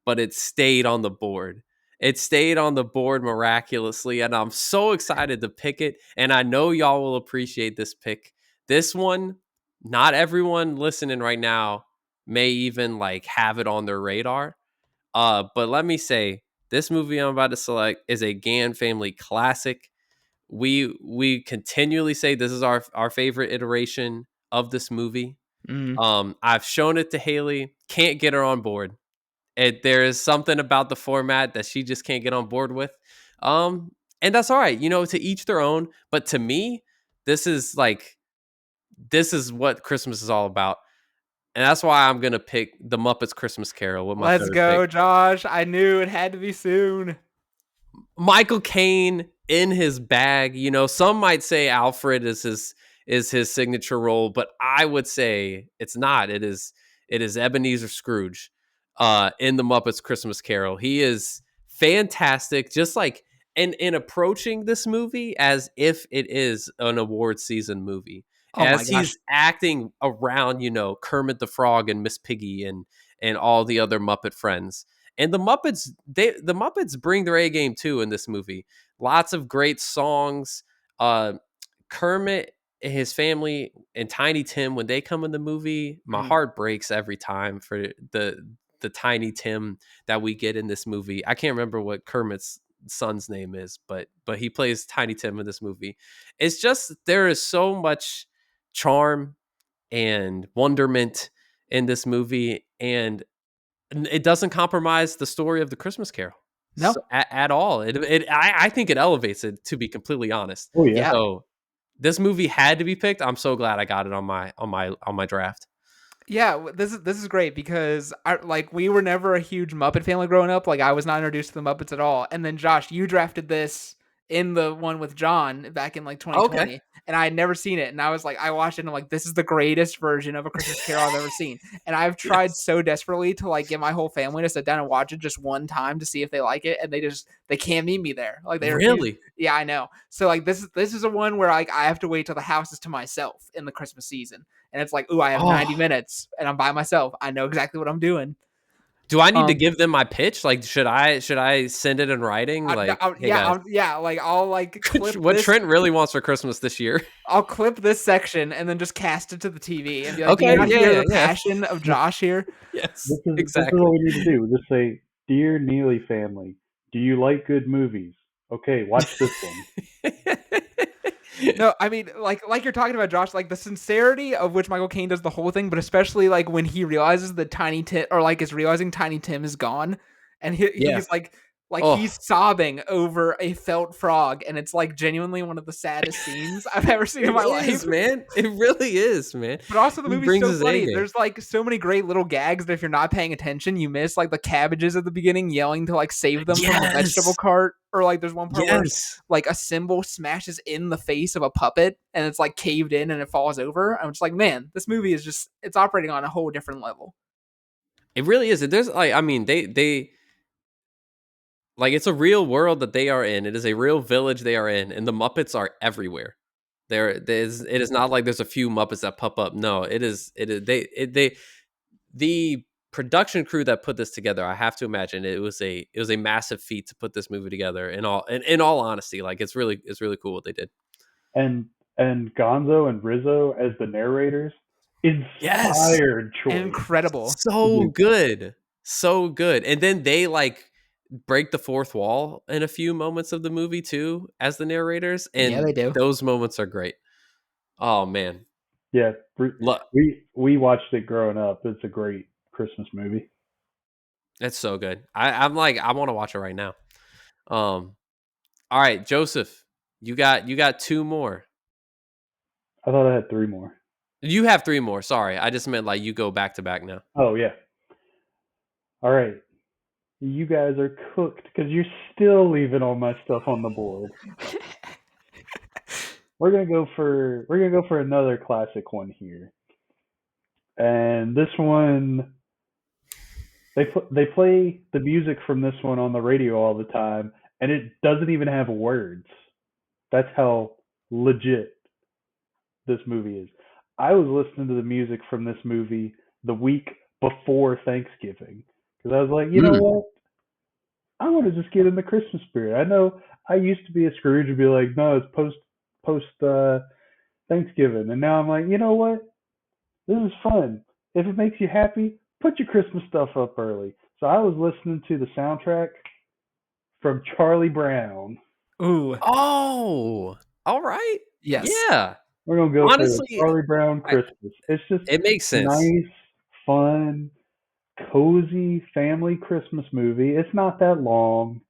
But it stayed on the board. It stayed on the board miraculously, and I'm so excited to pick it. And I know y'all will appreciate this pick. This one, not everyone listening right now may even like have it on their radar. But let me say, this movie I'm about to select is a Gann family classic. We continually say this is our favorite iteration of this movie. Mm. I've shown it to Haley, can't get her on board. There is something about the format that she just can't get on board with. And that's all right, to each their own. But to me, this is like this is what Christmas is all about. And that's why I'm gonna pick The Muppets Christmas Carol with my Let's third pick. go, Josh. I knew it had to be soon. Michael Caine in his bag. Some might say Alfred is his signature role, but I would say it's not. It is Ebenezer Scrooge in the Muppets Christmas Carol. He is fantastic, just like in approaching this movie as if it is an award season movie. Oh my As gosh. he's acting around, Kermit the Frog and Miss Piggy and all the other Muppet friends. And the Muppets bring their A game too in this movie. Lots of great songs. Kermit and his family and Tiny Tim, when they come in the movie, my Mm. heart breaks every time for the Tiny Tim that we get in this movie. I can't remember what Kermit's son's name is, but he plays Tiny Tim in this movie. It's just there is so much charm and wonderment in this movie, and it doesn't compromise the story of the Christmas Carol No. at all. I think it elevates it, to be completely honest. Oh yeah. Yeah. So this movie had to be picked. I'm so glad I got it on my draft. Yeah, this is great because we were never a huge Muppet family growing up. Like I was not introduced to the Muppets at all. And then Josh, you drafted this in the one with John back in like Okay. 2020, and I had never seen it. And I was like, I watched it and I'm like, this is the greatest version of A Christmas Carol I've ever seen. And I've tried Yes. so desperately to like get my whole family to sit down and watch it just one time to see if they like it, and they can't meet me there. Like they refuse. Really? Yeah, I know. So like this is a one where like I have to wait till the house is to myself in the Christmas season. And it's like, ooh, I have Oh, 90 minutes and I'm by myself. I know exactly what I'm doing. Do I need to give them my pitch? Like, should I send it in writing? Like, hey guys, like I'll like clip what this. Trent really wants for Christmas this year? I'll clip this section and then just cast it to the TV and be like, "Do you Okay, not yeah, hear yeah, the yeah. passion of Josh here?" Yes, This is exactly. what we need to do. Just say, "Dear Neely family, do you like good movies? Okay, watch this one." No, I mean, like you're talking about, Josh, like the sincerity of which Michael Caine does the whole thing, but especially like when he realizes that Tiny Tim, or like is realizing Tiny Tim is gone, and Yeah. he's like Oh, he's sobbing over a felt frog, and it's like genuinely one of the saddest scenes I've ever seen in it my is, life. man. It really is, man. But also the He movie's brings so his A funny. game. There's like so many great little gags that if you're not paying attention, you miss, like the cabbages at the beginning yelling to like save them from the vegetable Yes, cart, or like there's one part where yes. like a cymbal smashes in the face of a puppet and it's like caved in and it falls over. I'm just like, man, this movie is just, it's operating on a whole different level. It really is. There's like, I mean, they like it's a real world that they are in. It is a real village they are in, and the Muppets are everywhere. There's it is not like there's a few Muppets that pop up. No, it is they the production crew that put this together. I have to imagine it was a massive feat to put this movie together. In all honesty, like it's really cool what they did. And Gonzo and Rizzo as the narrators, Yes, inspired choice. Incredible. so good, so good. And then they like break the fourth wall in a few moments of the movie too as the narrators, Yeah, they and do. those moments are great. Oh man, Yeah, look, we watched it growing up. It's a great Christmas movie. it's so good. I'm like I want to watch it right now. All right, Joseph, you got two more. I thought I had three more. You have three more. Sorry, I just meant like you go back to back now. Oh yeah. All right. You guys are cooked because you're still leaving all my stuff on the board. We're gonna go for another classic one here, and this one they play the music from this one on the radio all the time, and it doesn't even have words. That's how legit this movie is. I was listening to the music from this movie the week before Thanksgiving because I was like, you know Mm. what? I want to just get in the Christmas spirit. I know I used to be a Scrooge and be like, no, it's post Thanksgiving, and now I'm like, you know what? This is fun. If it makes you happy, put your Christmas stuff up early. So I was listening to the soundtrack from Charlie Brown. Ooh, Oh, all right. yes. Yeah. We're gonna go for the Honestly, Charlie Brown I, Christmas. It's just it makes sense. nice, fun, cozy family Christmas movie. It's not that long,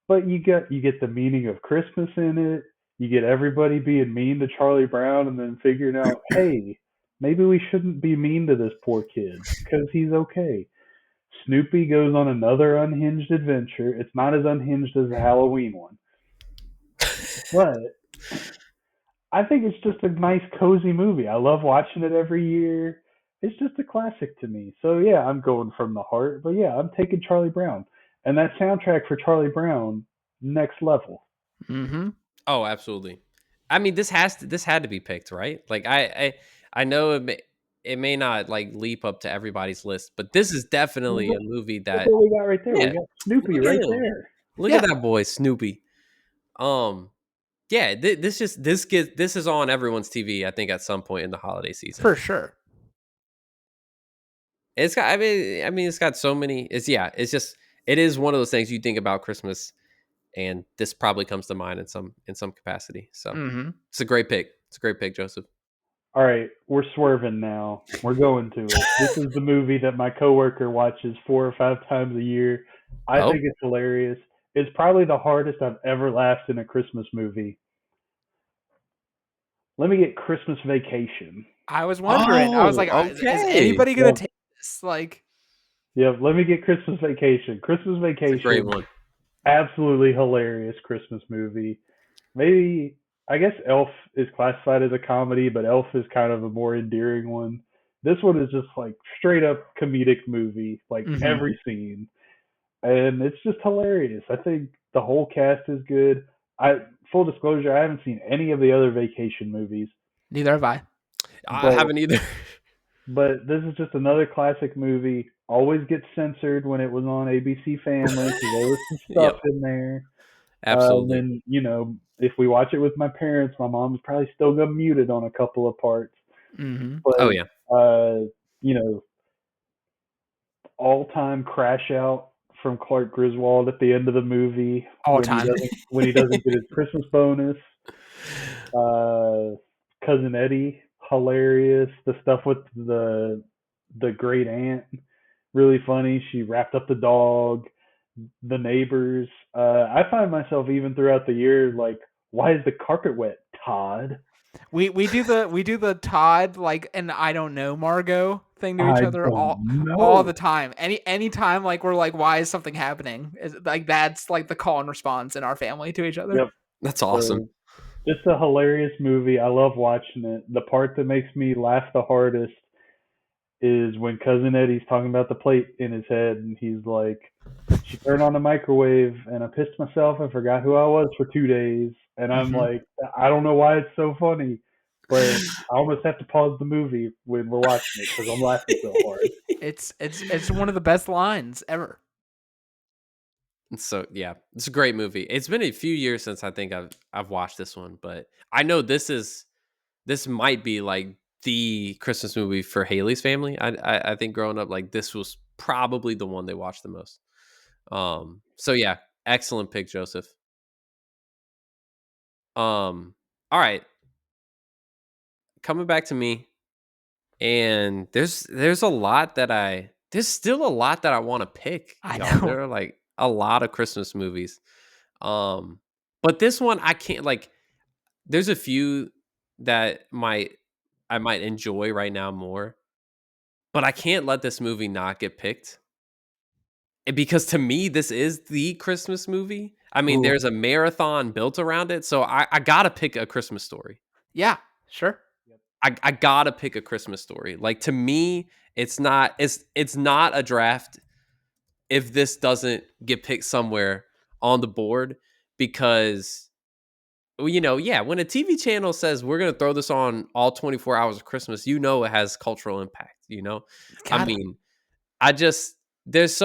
but you get the meaning of Christmas in it. You get everybody being mean to Charlie Brown and then figuring out, hey, maybe we shouldn't be mean to this poor kid because he's okay. Snoopy goes on another unhinged adventure. It's not as unhinged as the Halloween one, but I think it's just a nice, cozy movie. I love watching it every year. It's just a classic to me. So yeah, I'm going from the heart, but yeah, I'm taking Charlie Brown, and that soundtrack for Charlie Brown, next level. Mm-hmm. Oh, absolutely. I mean, this had to be picked, right? Like I know it may not like leap up to everybody's list, but this is definitely Look, a movie look that what we got right there. We yeah, got Snoopy look at right him. there. Look at Yeah, that boy, Snoopy. Um yeah, this is on everyone's TV I think at some point in the holiday season. for sure. It's got I mean it's got so many it's just it is one of those things you think about Christmas and this probably comes to mind in some capacity. So, Mm-hmm. it's a great pick. It's a great pick, Joseph. All right, we're swerving now. We're going to it. This is the movie that my coworker watches 4 or 5 times a year. I Oh, think it's hilarious. It's probably the hardest I've ever laughed in a Christmas movie. Let me get Christmas Vacation. I was wondering. I was oh, like, is okay. anybody gonna Yep, take this? Like, yep. Let me get Christmas Vacation. Christmas It's a great Vacation, one. absolutely hilarious Christmas movie. Maybe I guess Elf is classified as a comedy, but Elf is kind of a more endearing one. This one is just like straight up comedic movie, like mm-hmm. every scene, and it's just hilarious. I think the whole cast is good. I Full disclosure, I haven't seen any of the other vacation movies, I but haven't either. But this is just another classic movie. Always gets censored when it was on ABC Family because there was some stuff Yep, in there. And absolutely. then, if we watch it with my parents, my mom's probably still gonna mute it on a couple of parts. Mm-hmm. Oh But yeah. you know, all time crash out from Clark Griswold at the end of the movie All when he time. doesn't get his Christmas bonus. Uh, Cousin Eddie, hilarious. The stuff with the great aunt, really funny. She wrapped up the dog. The neighbors. I find myself even throughout the year like, why is the carpet wet, Todd? We do the Todd like and I don't know Margot thing to each I other don't all the know. time. Any time like we're like, why is something happening? Like that's like the call and response in our family to each other. Yep. That's awesome. So just a hilarious movie. I love watching it. The part that makes me laugh the hardest is when Cousin Eddie's talking about the plate in his head, and he's like, "She turned on the microwave, and I pissed myself and forgot who I was for 2 days." And I'm Hmm. like, I don't know why it's so funny, but I almost have to pause the movie when we're watching it because I'm laughing so hard. It's one of the best lines ever. So yeah, it's a great movie. It's been a few years since I think I've watched this one, but I know this might be like the Christmas movie for Haley's family. I think growing up, like this was probably the one they watched the most. So yeah, excellent pick, Joseph. All right, coming back to me, and there's a lot that there's still a lot that I want to pick, I y'all. know. There are like a lot of Christmas movies. Um, but this one I can't like. There's a few that I might enjoy right now more, but I can't let this movie not get picked. Because to me, this is the Christmas movie. I mean, Ooh. there's a marathon built around it, so I gotta pick A Christmas Story. Yeah, sure. I gotta pick A Christmas Story. Like to me, it's not a draft if this doesn't get picked somewhere on the board because well, yeah, when a TV channel says we're going to throw this on all 24 hours of Christmas, it has cultural impact. I Got it. mean, I just this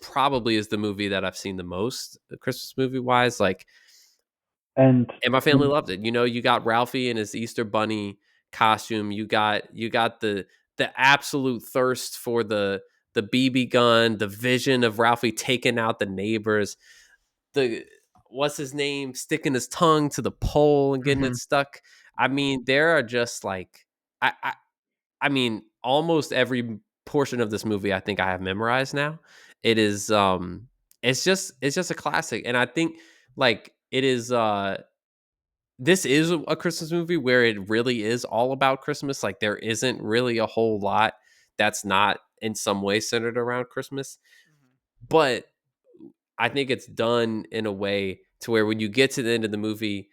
probably is the movie that I've seen the most Christmas movie wise like And and my family loved it. You got Ralphie in his Easter bunny costume. You got the absolute thirst for the BB gun, the vision of Ralphie taking out the neighbors, the what's his name sticking his tongue to the pole and getting it Hmm. stuck. I mean, there are just like I I, I mean, almost every portion of this movie I think I have memorized now. It is it's just a classic, and I think like it is this is a Christmas movie where it really is all about Christmas. Like there isn't really a whole lot that's not in some way centered around Christmas, but I think it's done in a way to where when you get to the end of the movie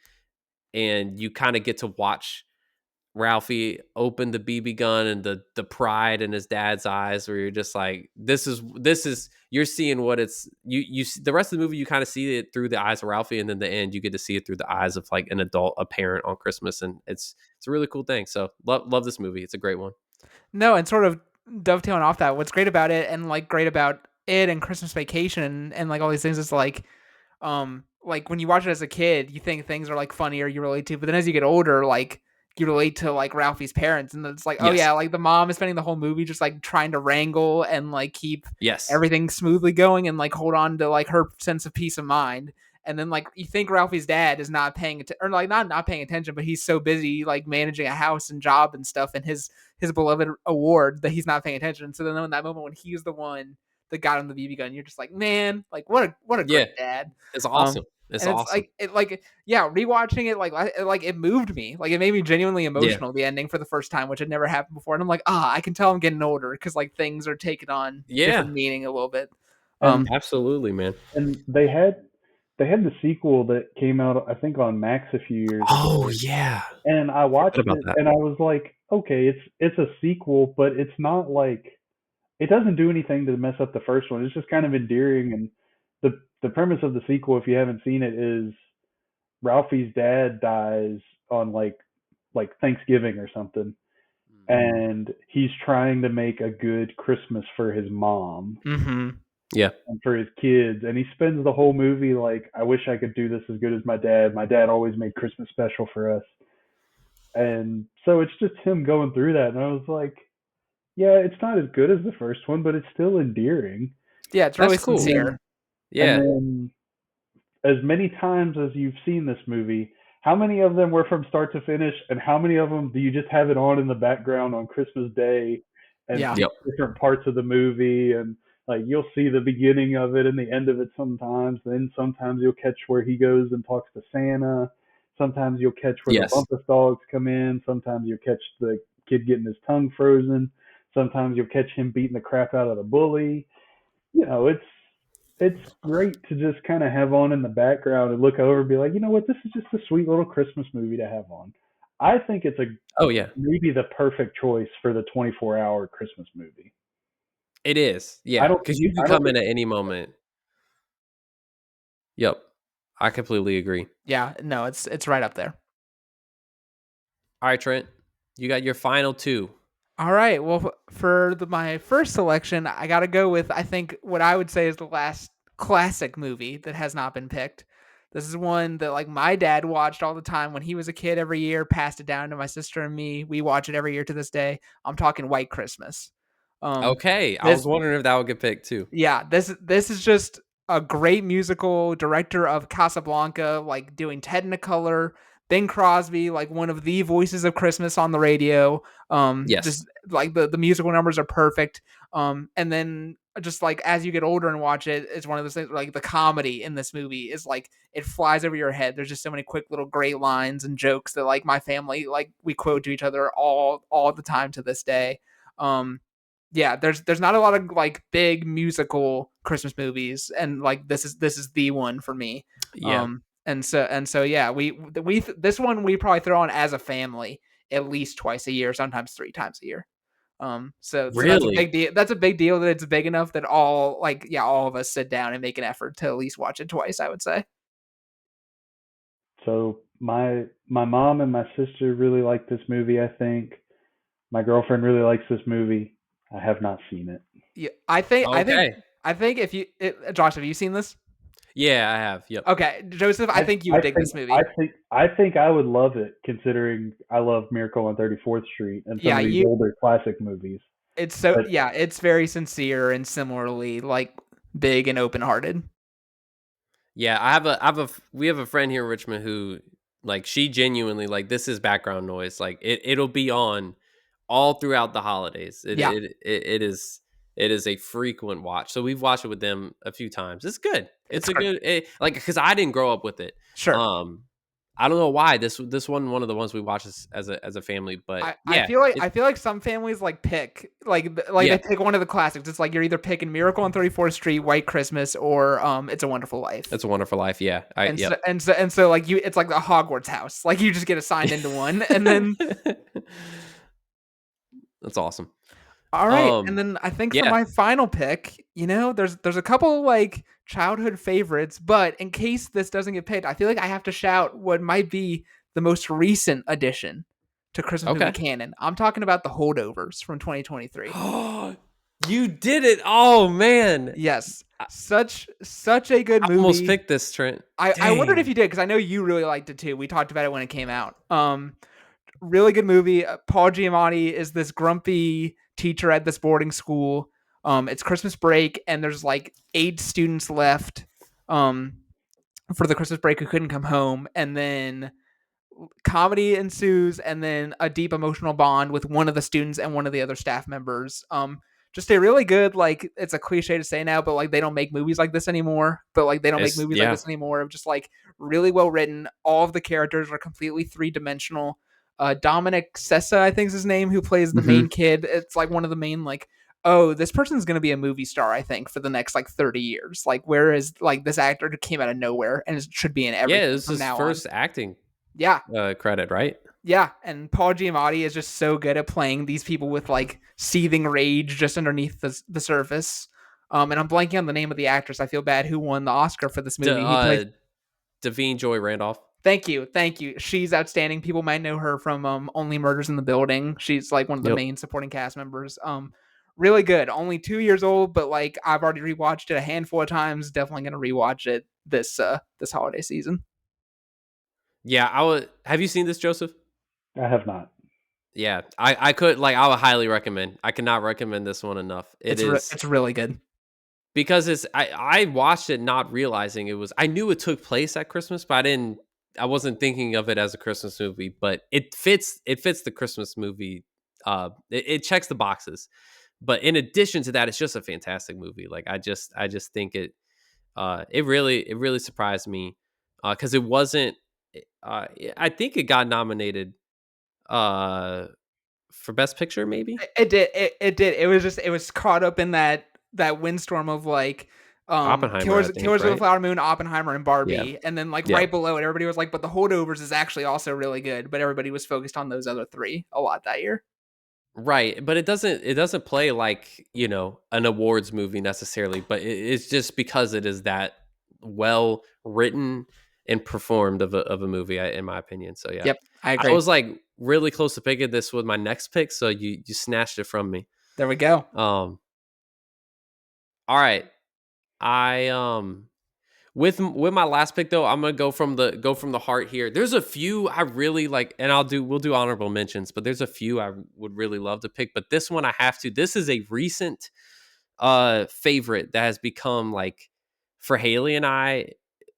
and you kind of get to watch Ralphie open the BB gun and the pride in his dad's eyes, where you're just like, this is you're seeing what it's the rest of the movie you kind of see it through the eyes of Ralphie, and then the end you get to see it through the eyes of like an adult, a parent on Christmas, and it's a really cool thing. So love this movie. It's a great one. No, and sort of dovetailing off that, what's great about it and like great about it and Christmas Vacation and like all these things is like when you watch it as a kid, you think things are like funny or you relate to, but then as you get older, like you relate to like Ralphie's parents and it's like, oh Yes, yeah, like the mom is spending the whole movie just like trying to wrangle and like keep yes, everything smoothly going and like hold on to like her sense of peace of mind. And then like you think Ralphie's dad is not paying attention or like not paying attention, but he's so busy like managing a house and job and stuff and his beloved award that he's not paying attention. So then in that moment when he's the one that got him the BB gun, you're just like, man, like what a yeah, great dad. it's Um, awesome. It's and it's awesome. like yeah, rewatching it like it moved me. Like it made me genuinely Yeah, emotional the ending for the first time, which had never happened before. And I'm like, I can tell I'm getting older because like things are taking on yeah, different meaning a little bit. and Um, absolutely, man. and they had the sequel that came out I think on Max a few years Oh ago, yeah, and I forgot watched about it that. and I was like, okay, it's a sequel, but it's not like it doesn't do anything to mess up the first one. It's just kind of endearing, and the premise of the sequel, if you haven't seen it, is Ralphie's dad dies on like Thanksgiving or something, and he's trying to make a good Christmas for his mom Mm-hmm. Yeah. and for his kids. And he spends the whole movie like, I wish I could do this as good as my dad. My dad always made Christmas special for us. And so it's just him going through that. And I was like, yeah, it's not as good as the first one, but it's still endearing. Yeah, it's That's really And cool. sincere. then, and Yeah. then as many times as you've seen this movie, how many of them were from start to finish, and how many of them do you just have it on in the background on Christmas Day and Yeah, pick Yep. different parts of the movie? And like you'll see the beginning of it and the end of it sometimes. Then sometimes you'll catch where he goes and talks to Santa. Sometimes you'll catch where the Yes. Bumpus dogs come in. Sometimes you'll catch the kid getting his tongue frozen. Sometimes you'll catch him beating the crap out of the bully. It's great to just kind of have on in the background and look over and be like, you know what, this is just a sweet little Christmas movie to have on. I think it's a Oh yeah. maybe the perfect choice for the 24-hour Christmas movie. It is. I Yeah. don't Because think you could I don't come think in at any moment. Yep. I completely agree. yeah. No, it's right up there. All right, Trent. You got your final two. All right. Well, for my first selection, I got to go with I think what I would say is the last classic movie that has not been picked. This is one that like my dad watched all the time when he was a kid every year, passed it down to my sister and me. We watch it every year to this day. I'm talking White Christmas. Um Okay. I was this wondering if that would get picked too. Yeah, this is just a great musical. Director of Casablanca, like doing Technicolor. Bing Crosby, like one of the voices of Christmas on the radio. Yes. Just like the musical numbers are perfect. And then just like as you get older and watch it, it's one of those things like the comedy in this movie is like it flies over your head. There's just so many quick little great lines and jokes that like my family like we quote to each other all the time to this day. Um, yeah, there's not a lot of like big musical Christmas movies, and like this is the one for me. Yeah. And so yeah, we this one we probably throw on as a family at least twice a year, sometimes three times a year. So that's a Really? big deal. That's a big deal that it's big enough that all of us sit down and make an effort to at least watch it twice, I would say. so. My mom and my sister really like this movie. I think my girlfriend really likes this movie. I have not seen it. Yeah, I think if Josh, have you seen this? Yeah, I have. Yep. Okay, Joseph, I I think you I would dig think this movie. I think I would love it considering I love Miracle on 34th Street and some Yeah, of these you older classic movies. It's so But yeah, it's very sincere and similarly like big and open hearted. Yeah, we have a friend here in Richmond who like she genuinely like this is background noise. Like it'll be on all throughout the holidays. Yeah, It is a frequent watch. So we've watched it with them a few times. It's good. It's it's a great. good like because I didn't grow up with it. Sure. Um, I don't know why this one of the ones we watch as a family, but I yeah, feel like it I feel like some families like pick like yeah, they pick one of the classics. It's like you're either picking Miracle on 34th Street, White Christmas, or It's a Wonderful Life. it's a Wonderful Life. Yeah, I And so yep. and so and so like you it's like the Hogwarts house. Like you just get assigned into one and then That's awesome. all right. And Um, then I think for yeah, my final pick, there's a couple like childhood favorites, but in case this doesn't get picked, I feel like I have to shout what might be the most recent addition to Christmas movie okay. canon. I'm talking about The Holdovers from 2023. You did it! Oh man, Yes. I Such a good I almost movie. picked this, Trent. I wondered if Dang. you did because I know you really liked it too. We talked about it when it came out. Really good movie. Paul Giamatti is this grumpy teacher at this boarding school. It's Christmas break, and there's like 8 students left for the Christmas break who couldn't come home, and then comedy ensues, and then a deep emotional bond with one of the students and one of the other staff members. Just a really good like it's a cliche to say now, but like they don't make movies like this anymore. But like they don't make It's movies like yeah. this anymore. Of just like really well written. All of the characters are completely 3 dimensional. Dominic Sessa, I think is his name, who plays the hmm main kid. It's like one of the main like, oh, this person's gonna be a movie star, I think, for the next like 30 years. Like, whereas like this actor came out of nowhere and it should be in Yeah, everything this from is his now on. first acting Yeah, credit, right? yeah, and Paul Giamatti is just so good at playing these people with like seething rage just underneath the surface. And I'm blanking on the name of the actress. I feel bad. Who won the Oscar for this De, movie? He plays Devine Joy Randolph. Thank you. She's outstanding. People might know her from Only Murders in the Building. She's like one of the Yep. main supporting cast members. Really good. Only 2 years old, but like I've already rewatched it a handful of times. Definitely gonna rewatch it this holiday season. Yeah, I would. Have you seen this, Joseph? I have not. Yeah, I could like I would highly recommend. I cannot recommend this one enough. It is It's really good. because I watched it not realizing it was. I knew it took place at Christmas, but I wasn't thinking of it as a Christmas movie. But it fits the Christmas movie. It checks the boxes. But in addition to that, it's just a fantastic movie. Like I just think it really surprised me because it wasn't. Uh, I think it got nominated uh for Best Picture, maybe. It did. It did. It was caught up in that windstorm of like Oppenheimer, I think, Killers of the right? Flower Moon, Oppenheimer, and Yeah, Barbie, and then like yeah. right below it, everybody was like, "But the Holdovers is actually also really good." But everybody was focused on those other three a lot that year. Right, but it doesn't play like, an awards movie necessarily, but it's just because it is that well written and performed of a movie, in my opinion. So yeah, Yep, I I agree. was like really close to picking this with my next pick, so you snatched it from me. There we go. All right, I with my last pick though, I'm gonna go from the heart here. There's a few I really like, and we'll do honorable mentions, but there's a few I would really love to pick. But this one I have to. This is a recent favorite that has become like for Haley and I,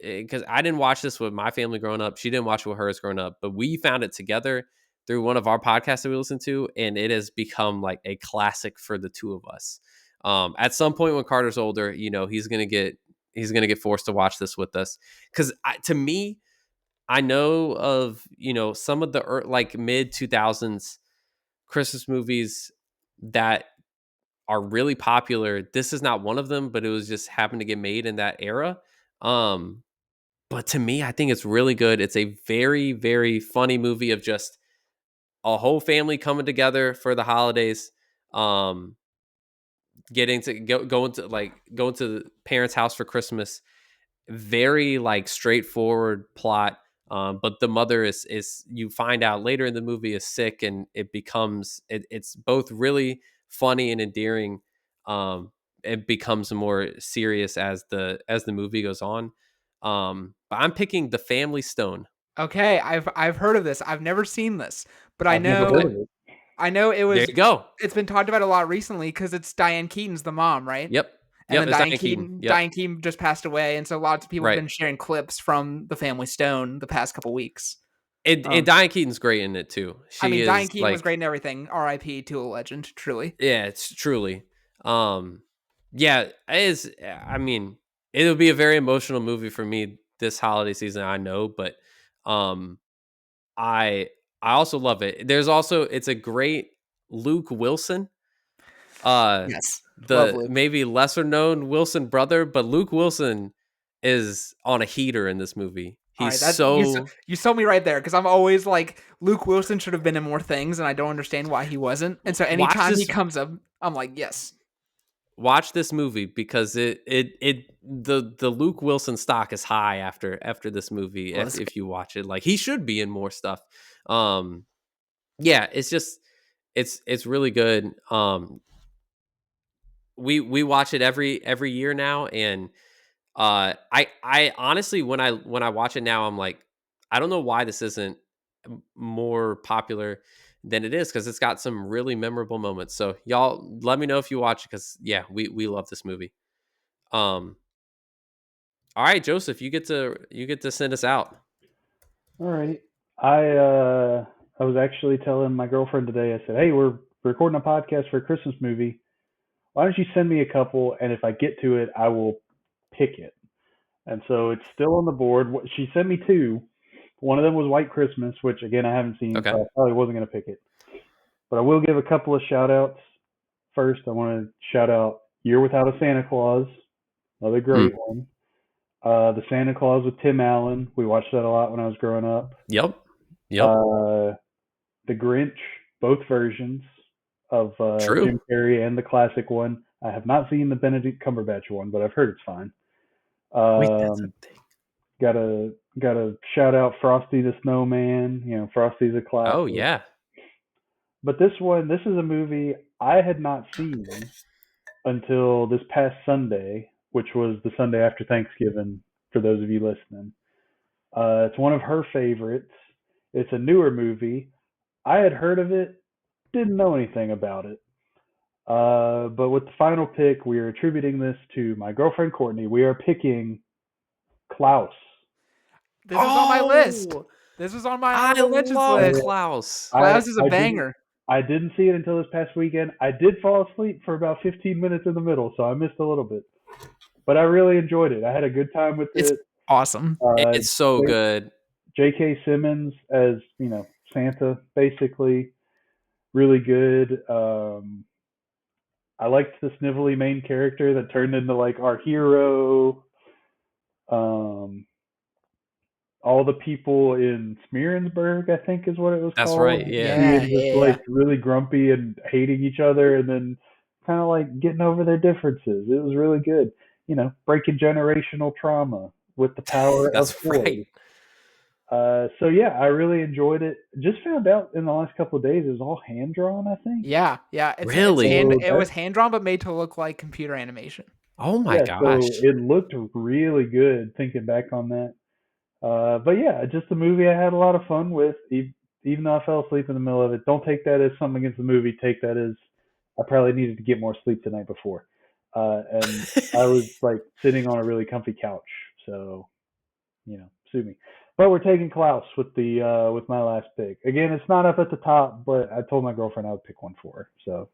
because I didn't watch this with my family growing up. She didn't watch it with hers growing up, but we found it together through one of our podcasts that we listen to, and it has become like a classic for the two of us. At some point when Carter's older, he's gonna get forced to watch this with us because to me, I know of some of the like mid 2000s Christmas movies that are really popular. This is not one of them, but it was just happened to get made in that era. Um, but to me, I think it's really good. It's a very, very funny movie of just a whole family coming together for the holidays. Um, getting to going to the parents' house for Christmas. Very like straightforward plot. But the mother is you find out later in the movie is sick, and it's both really funny and endearing. It becomes more serious as the movie goes on. But I'm picking The Family Stone. Okay, I've heard of this. I've never seen this, but I've never heard of it. I know There you go. it's been talked about a lot recently because it's Diane Keaton's the mom, right? Yep. And Yep. then It's Diane Keaton. Yep. Diane Keaton just passed away, and so lots of people have Right. been sharing clips from The Family Stone the past couple weeks. And Diane Keaton's great in it too. I She mean, Diane is Keaton was like, great in everything. R.I.P. to a legend, truly. yeah, it's truly. Um, yeah, it is. I mean, it'll be a very emotional movie for me this holiday season. I know, but um, I I also love it. It's a great Luke Wilson. Uh, Yes, love the Luke. maybe lesser known Wilson brother, but Luke Wilson is on a heater in this movie. All He's right, so you sold me right there because I'm always like Luke Wilson should have been in more things, and I don't understand why he wasn't. And so watch anytime he this comes up, I'm like, yes, watch this movie because the Luke Wilson stock is high after this movie let's if you watch it. Like he should be in more stuff. Um yeah, it's just it's really good. We watch it every year now, and I honestly when I watch it now, I'm like, I don't know why this isn't more popular than it is because it's got some really memorable moments. So y'all let me know if you watch it because yeah, we love this movie. Um, all right, Joseph, you get to send us out. All right. I was actually telling my girlfriend today. I said, "Hey, we're recording a podcast for a Christmas movie. Why don't you send me a couple? And if I get to it, I will pick it." And so it's still on the board. She sent me two. One of them was White Christmas, which again I haven't seen, Okay. so I probably wasn't going to pick it. But I will give a couple of shout outs. First, I want to shout out Year Without a Santa Claus, another Mm. great one. The Santa Claus with Tim Allen. We watched that a lot when I was growing up. Yep. Yep. Uh, the Grinch, both versions of True. Jim Carrey and the classic one. I have not seen the Benedict Cumberbatch one, but I've heard it's fine. Wait, that's a Um, thing. got a Got to shout out Frosty the Snowman. You know, Frosty's a Oh classic. yeah. But this is a movie I had not seen until this past Sunday, which was the Sunday after Thanksgiving. For those of you listening, it's one of her favorites. It's a newer movie. I had heard of it, didn't know anything about it. But with the final pick, we are attributing this to my girlfriend Courtney. We are picking Klaus. This was on my list. Oh, This was on my I honorable mentions love list. Klaus. I Klaus is a I didn't banger. I didn't see it until this past weekend. I did fall asleep for about 15 minutes in the middle, so I missed a little bit. But I really enjoyed it. I had a good time with It's it. awesome. Uh, It's so J- good. J.K. Simmons as Santa, basically, really good. I liked the snivelly main character that turned into like our hero. Um, all the people in Smearensburg, I think is what it was That's right. called, Yeah. Yeah, being just yeah. like really grumpy and hating each other, and then kind of like getting over their differences. It was really good. Breaking generational trauma with the power of That's toys. right. So yeah, I really enjoyed it. Just found out in the last couple of days it was all hand drawn, I think. Yeah. It's Really? hand. So It that was hand drawn, but made to look like computer animation. Oh my yeah, so gosh. it looked really good thinking back on that. But yeah, just a movie I had a lot of fun with, even though I fell asleep in the middle of it. Don't take that as something against the movie. Take that as I probably needed to get more sleep the night before. And I was like sitting on a really comfy couch, so sue me. But we're taking Klaus with my last pick. Again, it's not up at the top, but I told my girlfriend I would pick one for her. So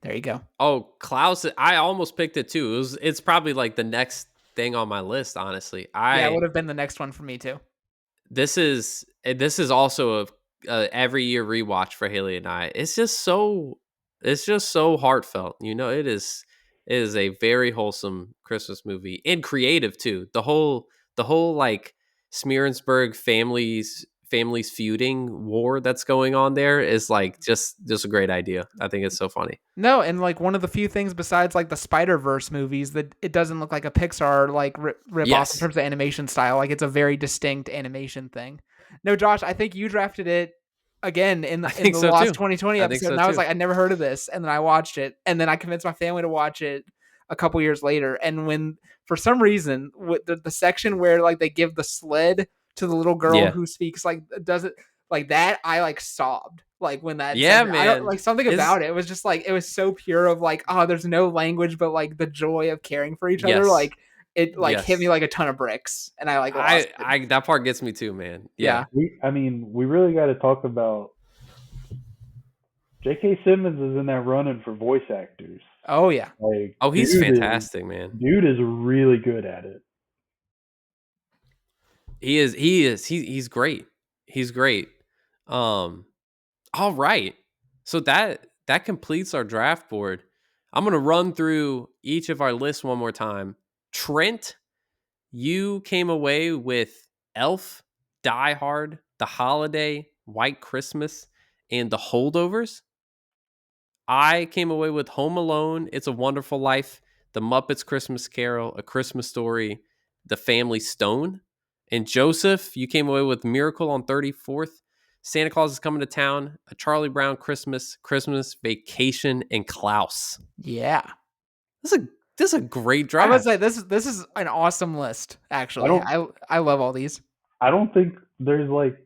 There you go. Oh, Klaus, I almost picked it too. It's probably like the next thing on my list, honestly. Yeah, it I would have been the next one for me too. this is also a every year rewatch for Haley and I. It's just so heartfelt. It is a very wholesome Christmas movie and creative too. The whole like Smearensburg families feuding war that's going on there is like just a great idea. I think it's so funny. No, and like one of the few things besides like the Spider-Verse movies that it doesn't look like a Pixar like rip off in Yes. terms of animation style. Like it's a very distinct animation thing. No, Josh, I think you drafted it again in I in think the so last too. 2020 I think episode, so and I was too. like, I never heard of this, and then I watched it, and then I convinced my family to watch it a couple years later. And when for some reason with the section where like they give the sled to the little girl Yeah. who speaks like does it like that, I like sobbed like when that Yeah, section. I don't man. like something Is about it. It was just like it was so pure of like there's no language but like the joy of caring for each other. yes. Like it like hit me Yes. like a ton of bricks, and I like lost I it. I that part gets me too, man. Yeah. Yeah. we really got to talk about J.K. Simmons is in that running for voice actors. Oh yeah. Like, Oh, he's fantastic, man. dude is really good at it. He's great. He's great. Um all right. So that completes our draft board. I'm going to run through each of our lists one more time. Trent, you came away with Elf, Die Hard, The Holiday, White Christmas, and The Holdovers. I came away with Home Alone, It's a Wonderful Life, The Muppets Christmas Carol, A Christmas Story, The Family Stone. And Joseph, you came away with Miracle on 34th, Santa Claus is Coming to Town, A Charlie Brown Christmas, Christmas Vacation, and Klaus. Yeah. This is a great I would draft. say this is an awesome list. I Actually, don't I love all these. I don't think there's like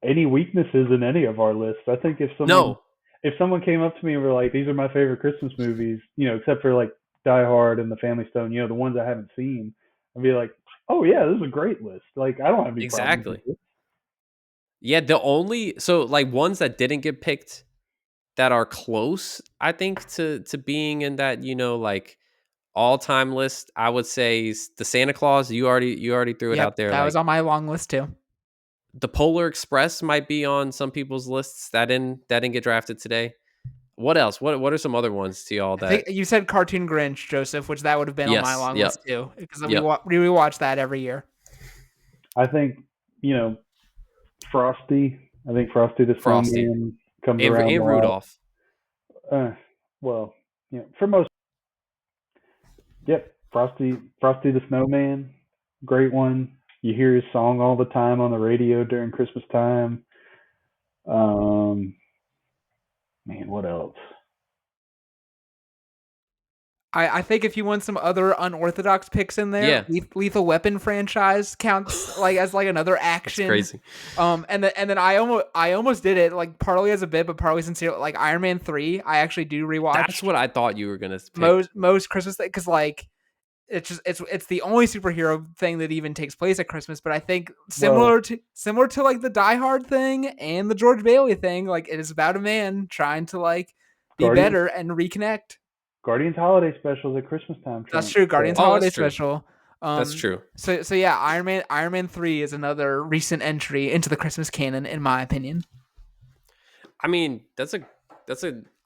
any weaknesses in any of our lists. I think No, if someone came up to me and were like, "These are my favorite Christmas movies," except for like Die Hard and The Family Stone, the ones I haven't seen, I'd be like, "Oh yeah, this is a great list." Like I don't have any problems with exactly. it. Yeah, like ones that didn't get picked that are close, I think, to being in that, like all-time list, I would say is the Santa Claus. You already threw it Yep, out there. that was Like on my long list too. the Polar Express might be on some people's lists that didn't get drafted today. What else? What are some other ones to y'all I think that you said Cartoon Grinch, Joseph, which that would have been on my yes, long yep, list too, because yep, we rewatch that every year. I think you know Frosty. I think Frosty the Frosty Snowman comes and around a and lot. Rudolph. Well, for most, yep, Frosty the Snowman, great one. You hear his song all the time on the radio during Christmas time. Um, man, what else? I think if you want some other unorthodox picks in there, Yeah, Lethal Weapon franchise counts like as like another that's action. crazy. And then I almost did it like partly as a bit, but partly sincere. Like Iron Man 3, I actually do That's rewatch what I thought you were gonna pick. most Christmas thing because like it's the only superhero thing that even takes place at Christmas. But I think Well, similar to like the Die Hard thing and the George Bailey thing, like it is about a man trying to like be Guardians better and reconnect. Guardians holiday specials at Christmas time, That's Trent. true. Guardians So Oh, that's Holiday true. Special. That's true. So yeah, Iron Man 3 is another recent entry into the Christmas canon, in my opinion. I mean, that's a.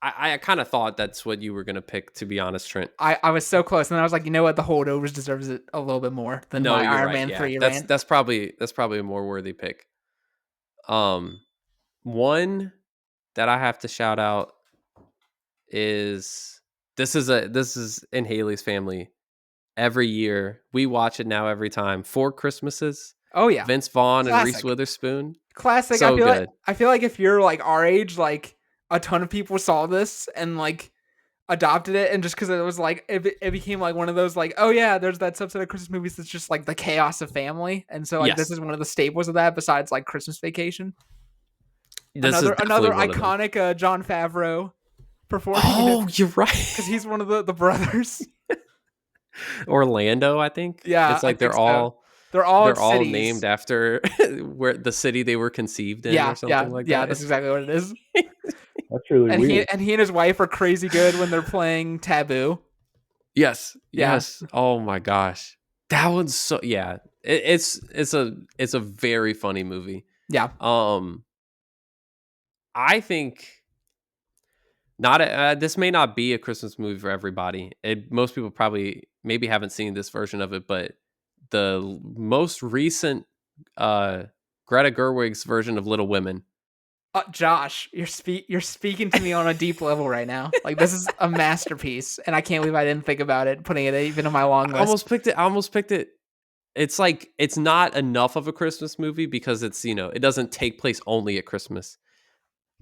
I kind of thought that's what you were gonna pick, to be honest, Trent. I was so close, and then I was like, you know what, the Holdovers deserves it a little bit more than No, my you're Iron right. Man Yeah, 3 that's rant. that's probably that's probably a more worthy pick. Um, one that I have to shout out is this is in Haley's family. Every year we watch it now. Every time, Four Christmases. Oh yeah, Vince Vaughn and Reese classic, Witherspoon. classic. So good. I feel like if you're like our age, like a ton of people saw this and like adopted it, and just because it was like it became like one of those like, oh yeah, there's that subset of Christmas movies that's just like the chaos of family, and so like this Yes, is one of the staples of that besides like Christmas Vacation. this is Another definitely one of them. iconic John Favreau performing it Oh, you're because right. he's one of the brothers. Orlando, I think. Yeah, It's I like think so. They're all they're all cities. named after where the city they were conceived in or Yeah, something yeah, like yeah. that. That's It's exactly what it is. that's really And he weird. and he and his wife are crazy good when they're playing Taboo. yes, Yeah, yes. Oh my gosh. That one's so yeah. It's a very funny movie. yeah. Um I think not this may not be a Christmas movie for everybody. Most people probably maybe haven't seen this version of it, but the most recent uh Greta Gerwig's version of Little Women. Josh, you're speaking to me on a deep level right now. Like this is a masterpiece, and I can't believe I didn't think about it, putting it even on my long I list. almost picked it. I almost picked it. It's like it's not enough of a Christmas movie because it's, it doesn't take place only at Christmas.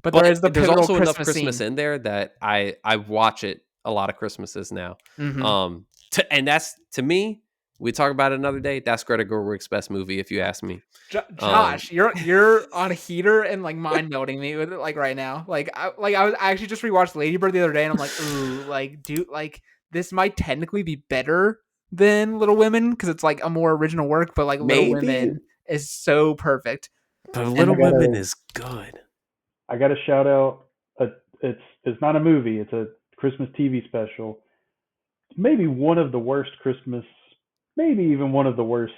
But there But is the there's pivotal also enough Christmas Christmas scene. in there that I watch it a lot of Christmases now. Mm-hmm. And that's to me, we talk about it another day. That's Greta Gerwig's best movie, if you ask me. Um, Josh, you're on a heater and like mind melting me with it like right now. I actually just rewatched Lady Bird the other day and I'm like, ooh, like dude, like this might technically be better than Little Women because it's like a more original work, but like Little maybe, Women is so perfect. but I Little And Women gotta is good. I gotta shout out. It's not a movie. It's a Christmas TV special. Maybe one of the worst Christmas, maybe even one of the worst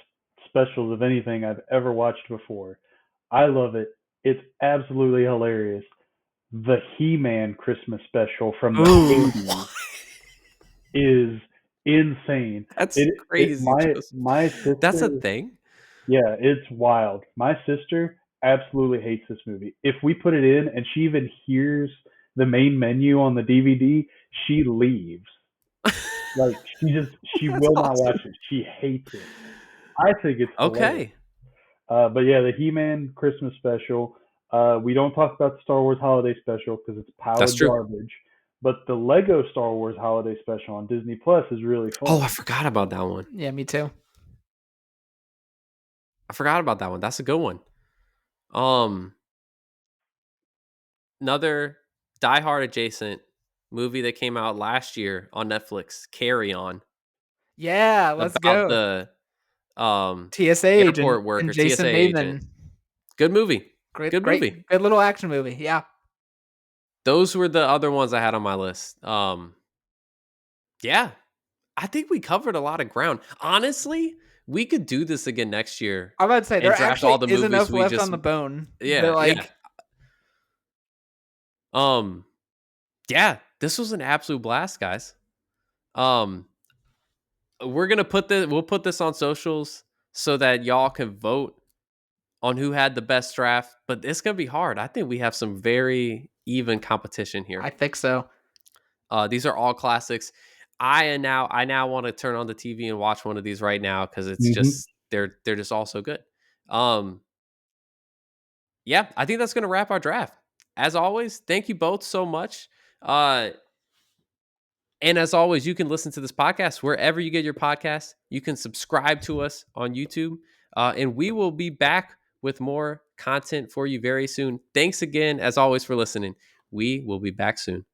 specials of anything I've ever watched before. I love it. It's absolutely hilarious. The He-Man Christmas special from the ooh, 80s is insane. That's It crazy, Joseph. my That's a sister, thing. yeah, it's wild. My sister absolutely hates this movie. If we put it in and she even hears the main menu on the DVD, she leaves. Like she That's will not watch awesome. it. She hates it. I think it's hilarious. Okay, But yeah, the He-Man Christmas special. We don't talk about the Star Wars Holiday Special because it's a pile that's of true. garbage. But the Lego Star Wars Holiday Special on Disney Plus is really Oh, I fun. forgot about that one. yeah, me too. I forgot about that one. That's a good one. Um, Another Die Hard adjacent movie that came out last year on Netflix, Carry On, Yeah, let's about go. the TSA agent airport and worker, TSA Jason agent. Bateman. Good movie. Great, Good movie. great, good little action movie. Yeah. Those were the other ones I had on my list. Yeah, I think we covered a lot of ground. Honestly, we could do this again next year I'm about to say and there draft all actually the is movies enough we left just on the bone that yeah, yeah. like Um yeah, this was an absolute blast, guys. Um we'll put this on socials so that y'all can vote on who had the best draft, but it's going to be hard. I think we have some very even competition I here. think so. These are all classics. I now want to turn on the TV and watch one of these right now cuz it's Hmm. just they're just all so good. Um, yeah, I think that's gonna wrap our draft. As always, thank you both so much. And as always, you can listen to this podcast wherever you get your podcasts. You can subscribe to us on YouTube, and we will be back with more content for you very soon. Thanks again, as always, for listening. We will be back soon.